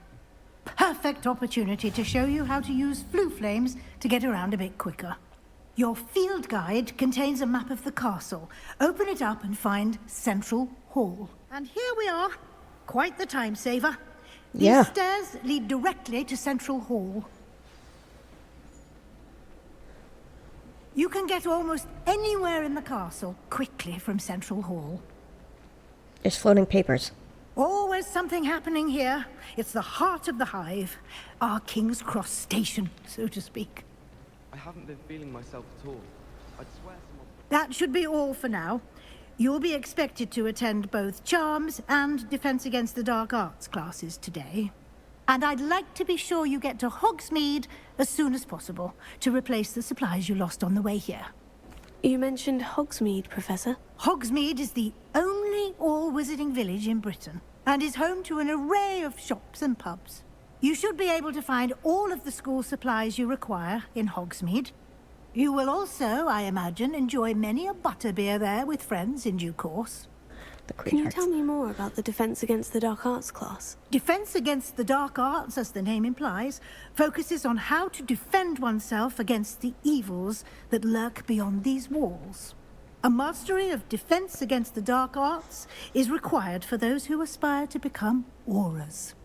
Perfect opportunity to show you how to use flue flames to get around a bit quicker. Your field guide contains a map of the castle. Open it up and find Central Hall. And here we are. Quite the time saver. These stairs lead directly to Central Hall. You can get almost anywhere in the castle quickly from Central Hall. There's floating papers. Always something happening here. It's the heart of the hive. Our King's Cross station, so to speak. I haven't been feeling myself at all. I'd swear someone... That should be all for now. You'll be expected to attend both Charms and Defense Against the Dark Arts classes today. And I'd like to be sure you get to Hogsmeade as soon as possible to replace the supplies you lost on the way here. You mentioned Hogsmeade, Professor. Hogsmeade is the only all-wizarding village in Britain and is home to an array of shops and pubs. You should be able to find all of the school supplies you require in Hogsmeade. You will also, I imagine, enjoy many a butterbeer there with friends in due course. Can you tell me more about the Defense Against the Dark Arts class? Defense Against the Dark Arts, as the name implies, focuses on how to defend oneself against the evils that lurk beyond these walls. A mastery of defense against the dark arts is required for those who aspire to become auras.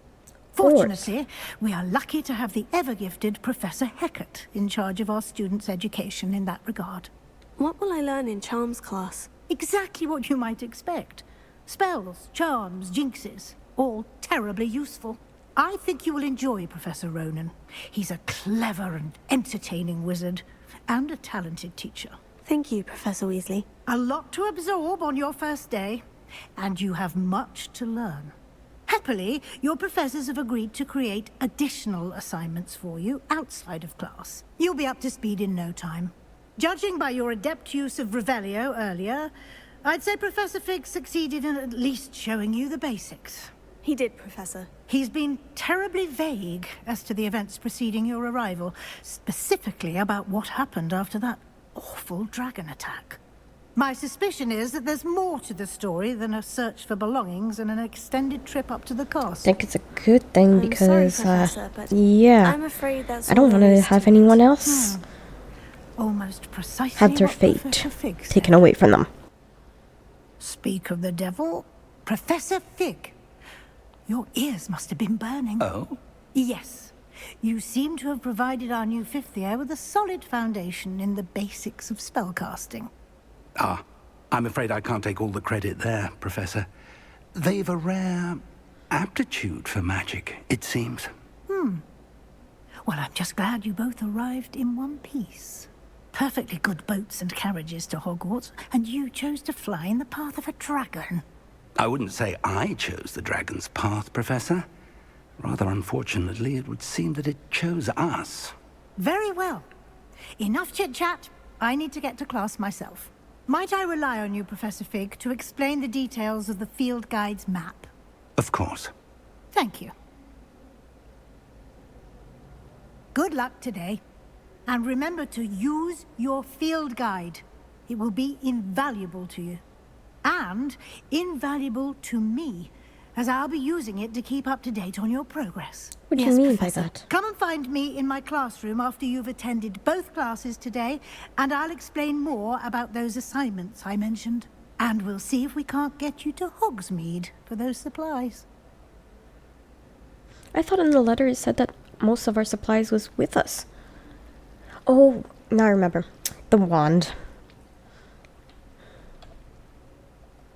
Fortunately, we are lucky to have the ever-gifted Professor Hecat in charge of our students' education in that regard. What will I learn in charms class? Exactly what you might expect. Spells, charms, jinxes, all terribly useful. I think you will enjoy Professor Ronan. He's a clever and entertaining wizard, and a talented teacher. Thank you, Professor Weasley. A lot to absorb on your first day, and you have much to learn. Happily, your professors have agreed to create additional assignments for you outside of class. You'll be up to speed in no time. Judging by your adept use of Revelio earlier, I'd say Professor Fig succeeded in at least showing you the basics. He did, Professor. He's been terribly vague as to the events preceding your arrival, specifically about what happened after that awful dragon attack. My suspicion is that there's more to the story than a search for belongings and an extended trip up to the castle. I think it's a good thing because, Professor, but yeah, I'm afraid that's I don't want to have anyone else Almost precisely have their what fate Professor Fig said. taken away from them. Speak of the devil, Professor Fig. Your ears must have been burning. Oh? Yes. You seem to have provided our new fifth year with a solid foundation in the basics of spellcasting. Ah, I'm afraid I can't take all the credit there, Professor. They've a rare aptitude for magic, it seems. Well, I'm just glad you both arrived in one piece. Perfectly good boats and carriages to Hogwarts, and you chose to fly in the path of a dragon. I wouldn't say I chose the dragon's path, Professor. Rather unfortunately, it would seem that it chose us. Very well. Enough chit-chat. I need to get to class myself. Might I rely on you, Professor Fig, to explain the details of the field guide's map? Of course. Thank you. Good luck today. And remember to use your field guide. It will be invaluable to you. And invaluable to me, as I'll be using it to keep up to date on your progress. What do you mean by that? Come and find me in my classroom after you've attended both classes today, and I'll explain more about those assignments I mentioned. And we'll see if we can't get you to Hogsmeade for those supplies. I thought in the letter it said that most of our supplies was with us. Oh, now I remember. The wand.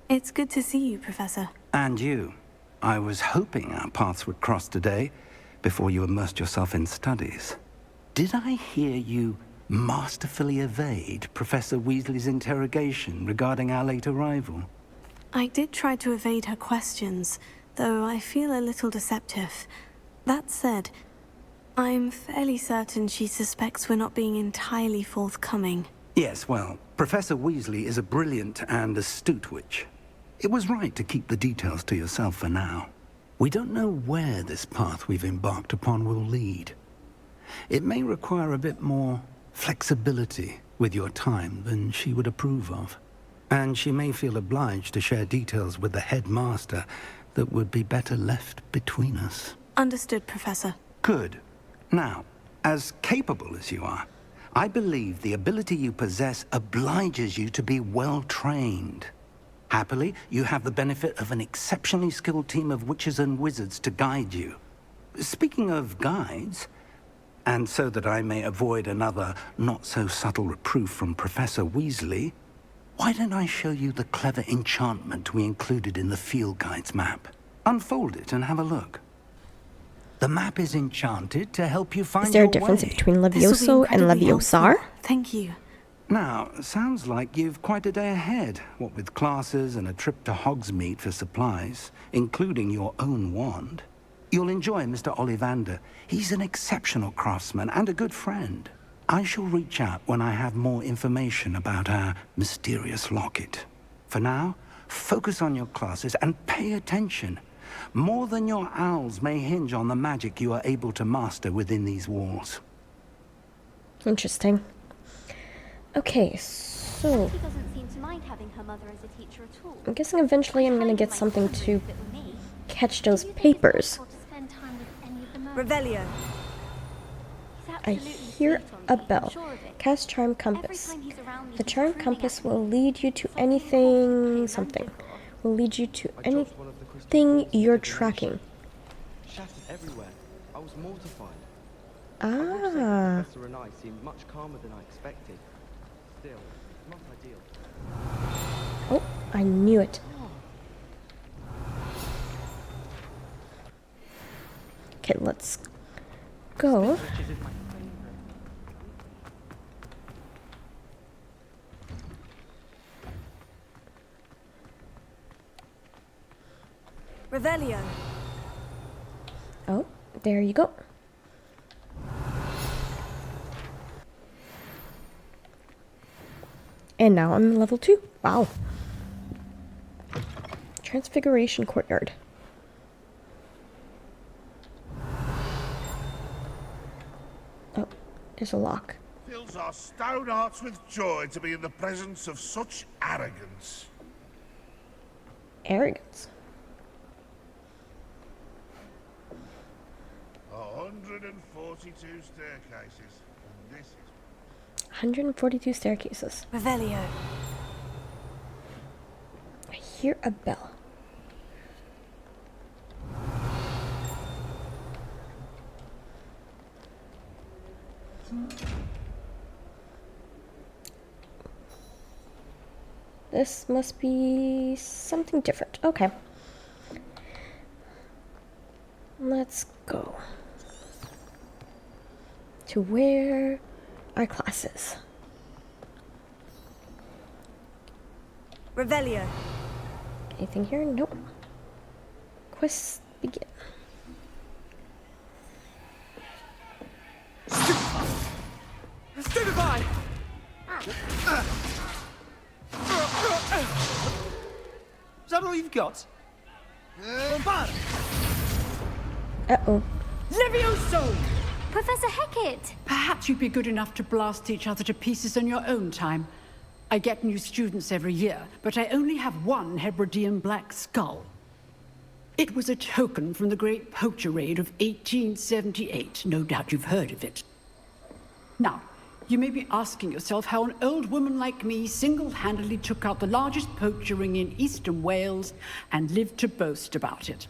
It's good to see you, Professor. And you. I was hoping our paths would cross today, before you immersed yourself in studies. Did I hear you masterfully evade Professor Weasley's interrogation regarding our late arrival? I did try to evade her questions, though I feel a little deceptive. That said, I'm fairly certain she suspects we're not being entirely forthcoming. Yes, well, Professor Weasley is a brilliant and astute witch. It was right to keep the details to yourself for now. We don't know where this path we've embarked upon will lead. It may require a bit more flexibility with your time than she would approve of. And she may feel obliged to share details with the headmaster that would be better left between us. Understood, Professor. Good. Now, as capable as you are, I believe the ability you possess obliges you to be well trained. Happily, you have the benefit of an exceptionally skilled team of witches and wizards to guide you. Speaking of guides, and so that I may avoid another not-so-subtle reproof from Professor Weasley, why don't I show you the clever enchantment we included in the field guide's map? Unfold it and have a look. The map is enchanted to help you find Is there a your difference way. between Levioso and Leviosar? Thank you. Now, sounds like you've quite a day ahead, what with classes and a trip to Hogsmeade for supplies, including your own wand. You'll enjoy Mr. Ollivander. He's an exceptional craftsman and a good friend. I shall reach out when I have more information about our mysterious locket. For now, focus on your classes and pay attention. More than your owls may hinge on the magic you are able to master within these walls. Interesting. Okay, so She doesn't seem to mind having her mother as a teacher at all. I'm guessing eventually I'm gonna get something to catch those papers. Revelio. I hear a bell. Cast Charm Compass. The Charm Compass will lead you to anything... something. Will lead you to anything you're tracking. Shattered everywhere. I was mortified. Ah. Professor and I seemed much calmer than I expected. Still, it's not ideal. Oh, I knew it. Okay, let's go. Revelio. Oh, there you go. And now I'm level 2. Wow. Transfiguration Courtyard. Oh, there's a lock. Fills our stout hearts with joy to be in the presence of such arrogance. Arrogance. 142 staircases. And this is 142 staircases. Revelio. I hear a bell. This must be something different. Okay. Let's go to where our class is. Revelio. Anything here? Nope. Quest begin. Stupefy! Is that all you've got? Uh-oh. Levioso! Professor Hecat! Perhaps you'd be good enough to blast each other to pieces on your own time. I get new students every year, but I only have one Hebridean black skull. It was a token from the Great Poacher Raid of 1878. No doubt you've heard of it. Now, you may be asking yourself how an old woman like me single-handedly took out the largest poacher ring in eastern Wales and lived to boast about it.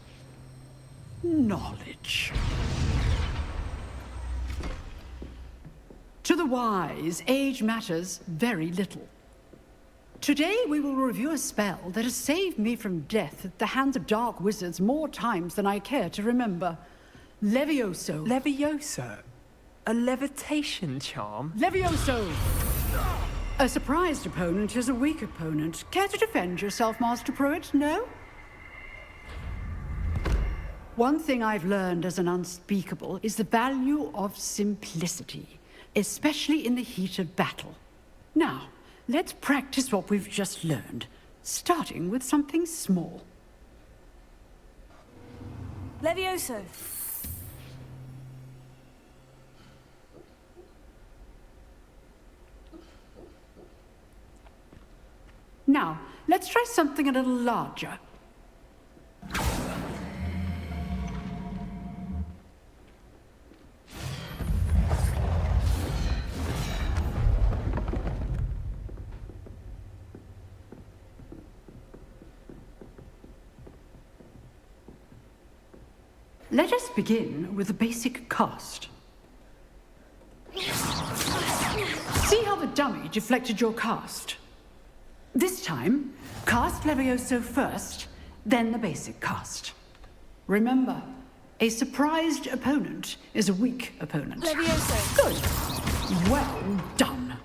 Knowledge. To the wise, age matters very little. Today we will review a spell that has saved me from death at the hands of dark wizards more times than I care to remember. Levioso. Levioso? A levitation charm? Levioso! A surprised opponent is a weak opponent. Care to defend yourself, Master Pruitt? No? One thing I've learned as an unspeakable is the value of simplicity, especially in the heat of battle. Now, let's practice what we've just learned, starting with something small. Levioso. Now, let's try something a little larger. Let us begin with the basic cast. See how the dummy deflected your cast? This time, cast Levioso first, then the basic cast. Remember, a surprised opponent is a weak opponent. Levioso. Good. Well done.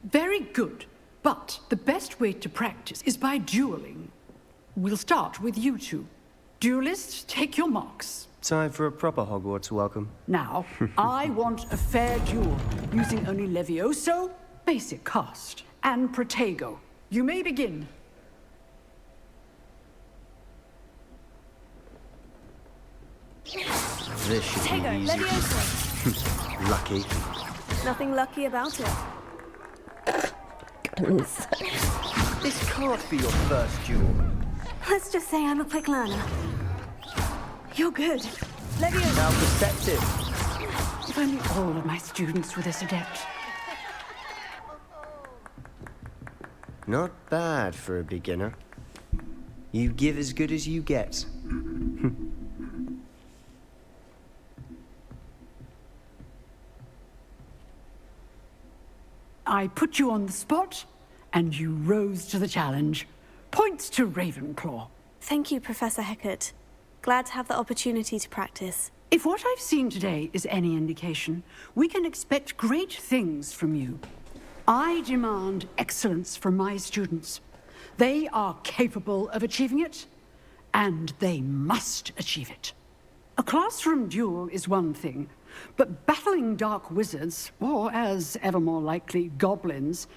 Very good. But the best way to practice is by dueling. We'll start with you two. Duelists, take your marks. Time for a proper Hogwarts welcome. Now, I want a fair duel, using only Levioso, basic cast, and Protego. You may begin. This should Protego, be easy. Levioso. Lucky. Nothing lucky about it. This can't be your first duel. Let's just say I'm a quick learner. You're good. Leviosa. How perceptive. If only all of my students were this adept. Not bad for a beginner. You give as good as you get. I put you on the spot, and you rose to the challenge. Points to Ravenclaw. Thank you, Professor Hecat. Glad to have the opportunity to practice. If what I've seen today is any indication, we can expect great things from you. I demand excellence from my students. They are capable of achieving it, and they must achieve it. A classroom duel is one thing, but battling dark wizards, or as ever more likely, goblins,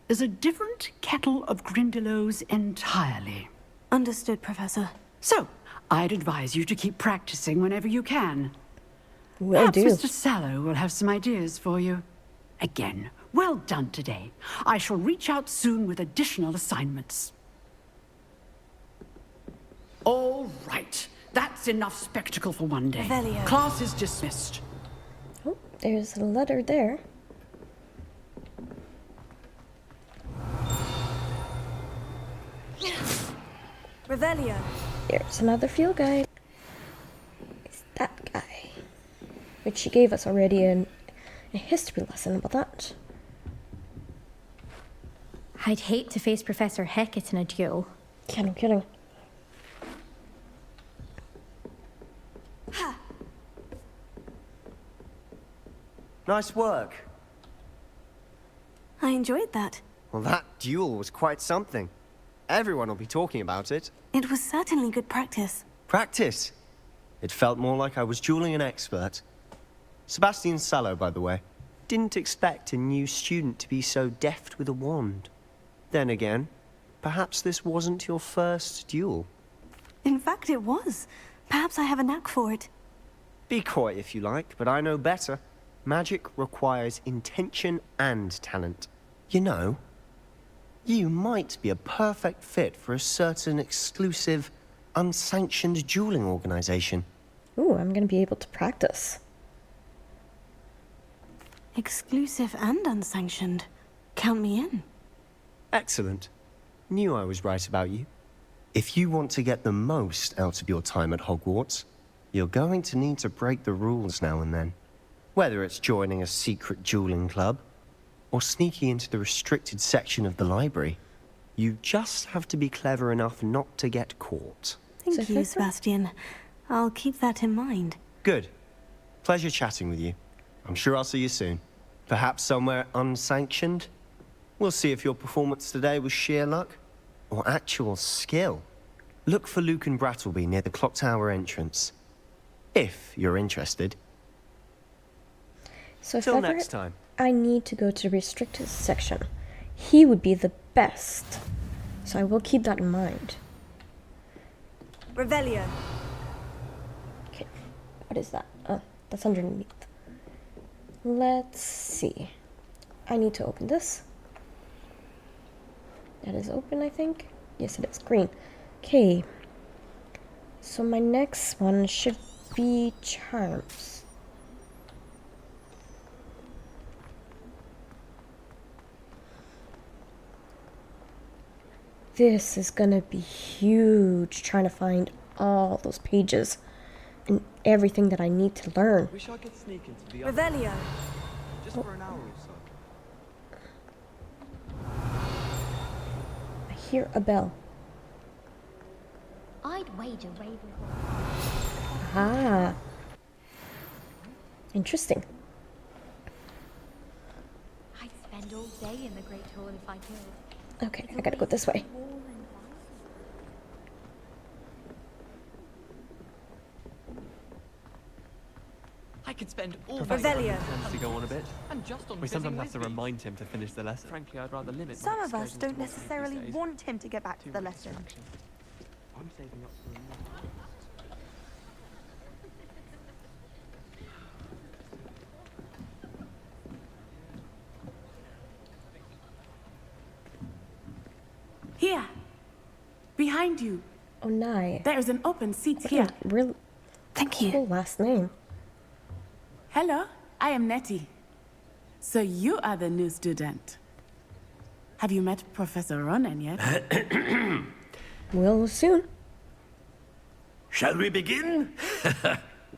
is a different kettle of Grindylows entirely. Understood, Professor. So, I'd advise you to keep practicing whenever you can. Will Perhaps do. Mr. Sallow will have some ideas for you. Again, well done today. I shall reach out soon with additional assignments. All right. That's enough spectacle for one day. Revelio. Class is dismissed. Oh, there's a letter there. Revelio. There's another field guide. It's that guy. Which she gave us already a history lesson about that. I'd hate to face Professor Hecat in a duel. Yeah, no kidding. Nice work. I enjoyed that. Well, that duel was quite something. Everyone will be talking about it. It was certainly good practice. Practice? It felt more like I was dueling an expert. Sebastian Sallow, by the way. Didn't expect a new student to be so deft with a wand. Then again, perhaps this wasn't your first duel. In fact, it was. Perhaps I have a knack for it. Be coy if you like, but I know better. Magic requires intention and talent. You know, you might be a perfect fit for a certain exclusive, unsanctioned dueling organization. Ooh, I'm gonna be able to practice. Exclusive and unsanctioned. Count me in. Excellent. Knew I was right about you. If you want to get the most out of your time at Hogwarts, you're going to need to break the rules now and then. Whether it's joining a secret dueling club, or sneaking into the restricted section of the library, you just have to be clever enough not to get caught. Thank you, Sebastian. I'll keep that in mind. Good. Pleasure chatting with you. I'm sure I'll see you soon. Perhaps somewhere unsanctioned? We'll see if your performance today was sheer luck, or actual skill. Look for Luke and Brattleby near the clock tower entrance. If you're interested. So if Till ever next time. I need to go to the restricted section, he would be the best. So I will keep that in mind. Revelio. Okay, what is that? Oh, that's underneath. Let's see. I need to open this. That is open, I think. Yes, it is. Green. Okay. So my next one should be charms. This is gonna be huge, trying to find all those pages and everything that I need to learn. Wish I could sneak into the Revelio. just for an hour or so. I hear a bell. I'd wager Ravenclaw. Ah. Interesting. I'd spend all day in the Great Hall if I could. Okay, I gotta go this way. I could spend all Revelio. tends to go on a bit. And just on we sometimes have to remind him to finish the lesson. Frankly, I'd rather limit Some my of us excursions don't to what we do necessarily these days. want him to get back to the lesson. I'm saving up for a month. Here. Behind you. Oh, nice. There is an open seat here. Really? Thank you. Cool last name. Hello, I am Nettie. So you are the new student. Have you met Professor Ronan yet? Will soon. Shall we begin?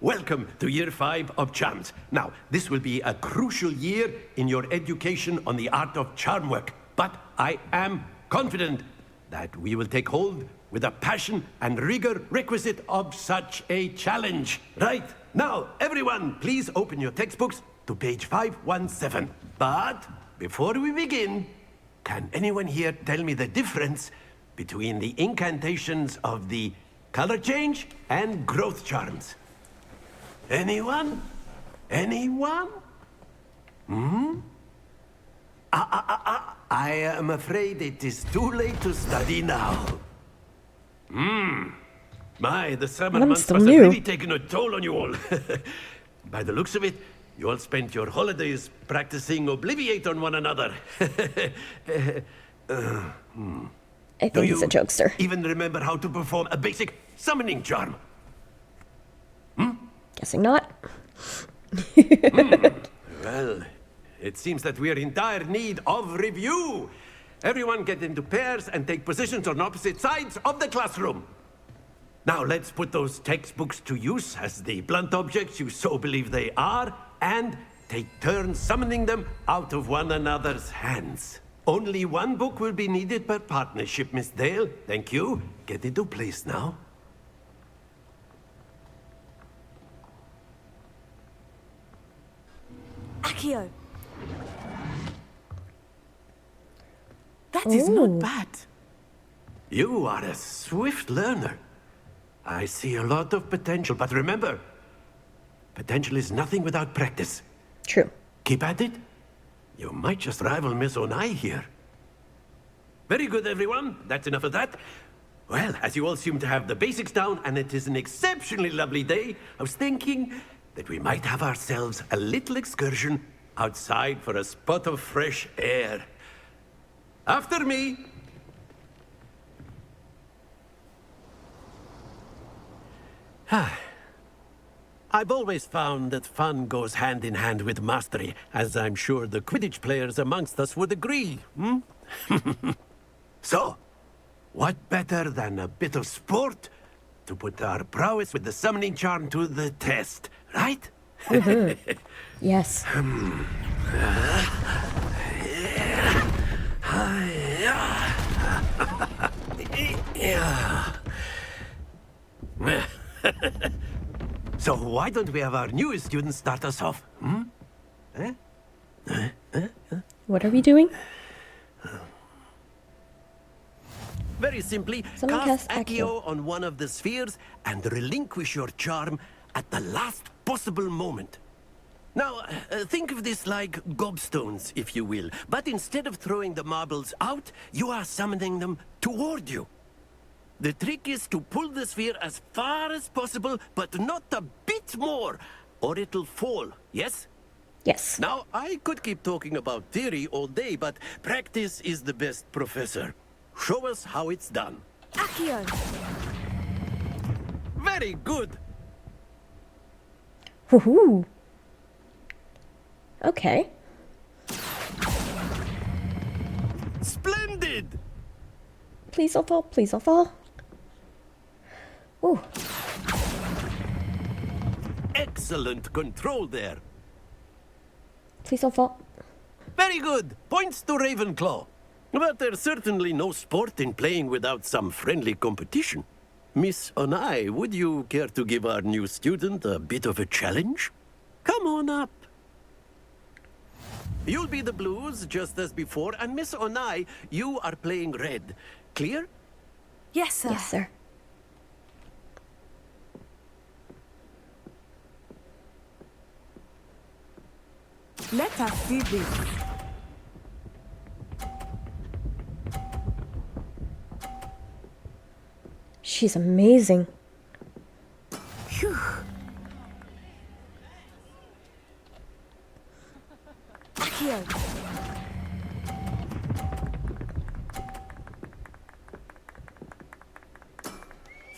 Welcome to Year 5 of Charms. Now, this will be a crucial year in your education on the art of charm work. But I am confident that we will take hold with the passion and rigor requisite of such a challenge. Right, now, everyone, please open your textbooks to page 517. But before we begin, can anyone here tell me the difference between the incantations of the color change and growth charms? Anyone? Anyone? I am afraid it is too late to study now. My, the summer I'm months still must have new. really taken a toll on you all. By the looks of it, you all spent your holidays practicing Obliviate on one another. I think he's a jokester. Even remember how to perform a basic summoning charm? Guessing not. Well, it seems that we are in dire need of review. Everyone get into pairs and take positions on opposite sides of the classroom. Now let's put those textbooks to use as the blunt objects you so believe they are, and take turns summoning them out of one another's hands. Only one book will be needed per partnership, Miss Dale. Thank you. Get into place now. Accio. That is not Ooh. bad. You are a swift learner. I see a lot of potential, but remember, potential is nothing without practice. True. Keep at it. You might just rival Miss Onai here. Very good, everyone. That's enough of that. Well, as you all seem to have the basics down, and it is an exceptionally lovely day, I was thinking that we might have ourselves a little excursion outside for a spot of fresh air. After me. I've always found that fun goes hand in hand with mastery, as I'm sure the Quidditch players amongst us would agree. So, what better than a bit of sport to put our prowess with the summoning charm to the test, right? Yes. So why don't we have our newest student start us off? What are we doing? Very simply, Someone cast cast Accio on one of the spheres and relinquish your charm at the last possible moment. Now, think of this like gobstones, if you will. But instead of throwing the marbles out, you are summoning them toward you. The trick is to pull the sphere as far as possible, but not a bit more, or it'll fall, yes? Yes. Now, I could keep talking about theory all day, but practice is the best professor. Show us how it's done. Accio. Very good. Woohoo. Okay. Splendid! Please don't fall. Please don't fall. Ooh. Excellent control there. Please don't fall. Very good. Points to Ravenclaw. But there's certainly no sport in playing without some friendly competition. Miss Onai, would you care to give our new student a bit of a challenge? Come on up. You'll be the blues, just as before, and Miss Onai, you are playing red. Clear? Yes, sir. Yes, sir. Let us see this. She's amazing. Phew. Accio.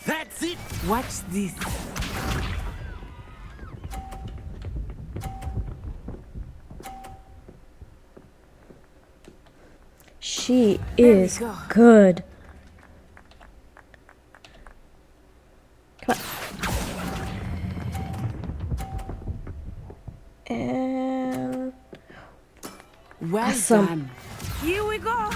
That's it! Watch this. She is good. Come on. And Well awesome. done. Here we go.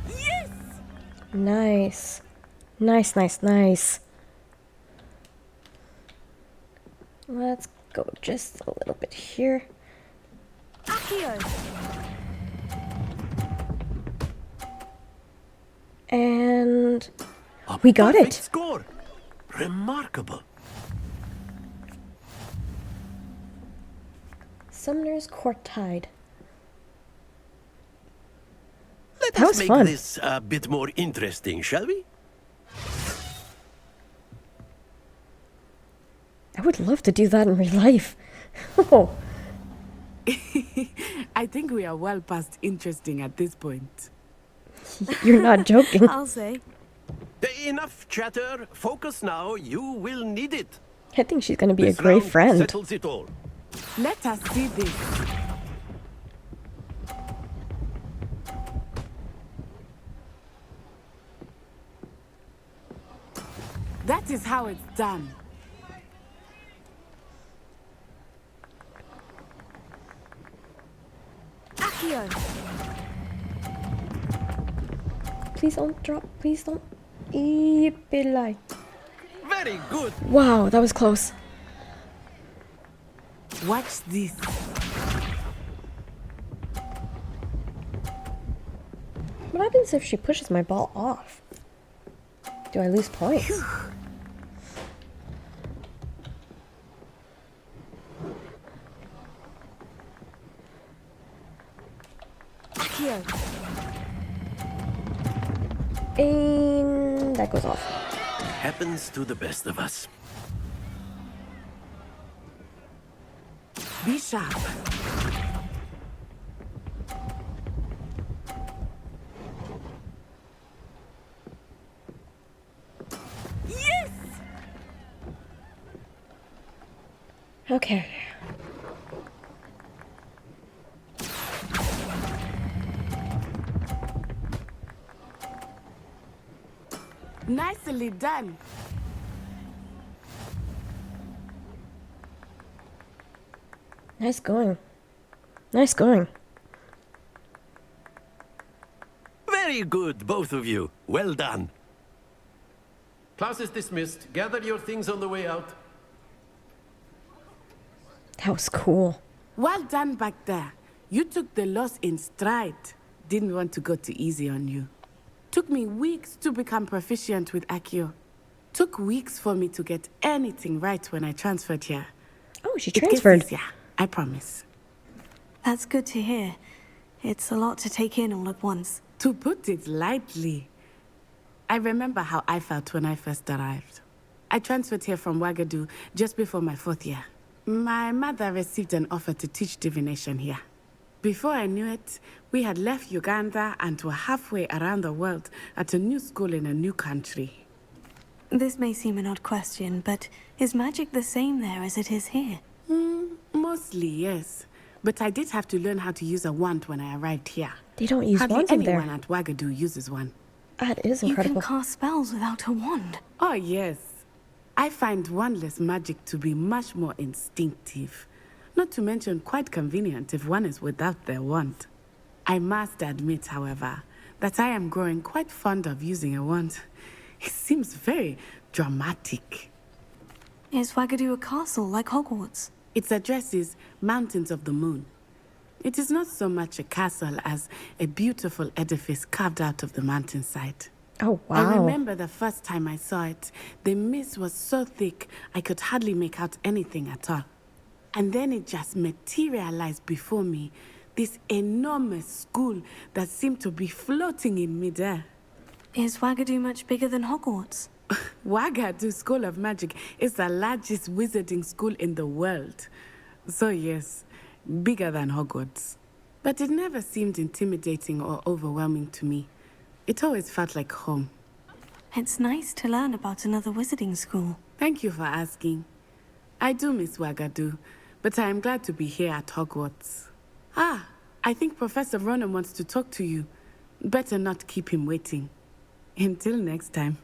Yes! Nice. Nice, nice, nice. Let's go just a little bit here. Accio! And we got Perfect it. Score. Remarkable. Summoner's Court tied. Let That us was make fun. this a bit more interesting, shall we? I would love to do that in real life. Oh, I think we are well past interesting at this point. you're not joking. I'll say. Enough chatter. Focus now. You will need it. I think she's gonna be a This great round friend. settles it all. Let us see this. That is how it's done. Accio! Please don't drop. Please don't. Yippee. Very good. Wow, that was close. Watch this. What happens if she pushes my ball off? Do I lose points? Accio! And that goes off. Happens to the best of us. Be sharp. Yes! Okay. Nicely done. Nice going. Nice going. Very good, both of you. Well done. Class is dismissed. Gather your things on the way out. That was cool. Well done back there. You took the loss in stride. Didn't want to go too easy on you. Took me weeks to become proficient with Accio. Took weeks for me to get anything right when I transferred here. Oh, she It gets transferred. easier, I promise. That's good to hear. It's a lot to take in all at once. To put it lightly, I remember how I felt when I first arrived. I transferred here from Wagadu just before my 4th year. My mother received an offer to teach divination here. Before I knew it, we had left Uganda and were halfway around the world at a new school in a new country. This may seem an odd question, but is magic the same there as it is here? Mostly, yes. But I did have to learn how to use a wand when I arrived here. They don't use Hardly wands in there. anyone at Wagadu uses one. That is You incredible. can cast spells without a wand. Oh, yes. I find wandless magic to be much more instinctive. Not to mention quite convenient if one is without their wand. I must admit, however, that I am growing quite fond of using a wand. It seems very dramatic. Is Wagadu a castle like Hogwarts? Its address is Mountains of the Moon. It is not so much a castle as a beautiful edifice carved out of the mountainside. Oh, I wow. remember the first time I saw it, the mist was so thick I could hardly make out anything at all. And then it just materialized before me, this enormous school that seemed to be floating in midair. Is Wagadu much bigger than Hogwarts? Wagadu School of Magic is the largest wizarding school in the world. So yes, bigger than Hogwarts. But it never seemed intimidating or overwhelming to me. It always felt like home. It's nice to learn about another wizarding school. Thank you for asking. I do miss Wagadu, but I am glad to be here at Hogwarts. Ah, I think Professor Ronan wants to talk to you. Better not keep him waiting. Until next time.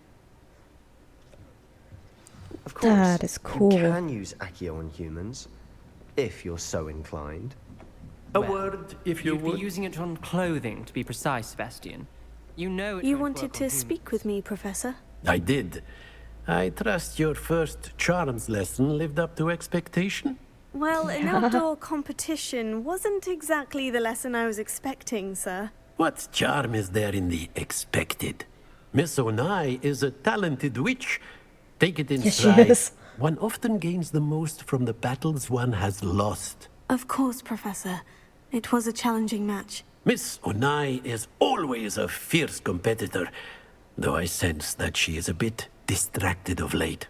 Of course, That is cool. You can use Accio on humans, if you're so inclined. A word, if you You'd would. be using it on clothing, to be precise, Sebastian. You know it You won't wanted work to on speak with me, Professor? I did. I trust your first charms lesson lived up to expectation? Well, an outdoor competition wasn't exactly the lesson I was expecting, sir. What charm is there in the expected? Miss Onai is a talented witch. Take it in Yes, she stride. is. One often gains the most from the battles one has lost. Of course, Professor. It was a challenging match. Miss Onai is always a fierce competitor, though I sense that she is a bit distracted of late.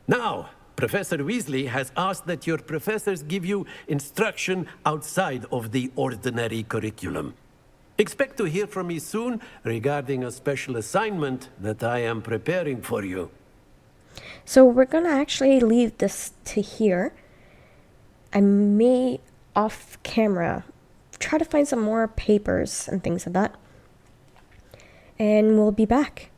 Now, Professor Weasley has asked that your professors give you instruction outside of the ordinary curriculum. Expect to hear from me soon regarding a special assignment that I am preparing for you. So we're gonna actually leave this to here. I may, off camera, try to find some more papers and things like that. And we'll be back.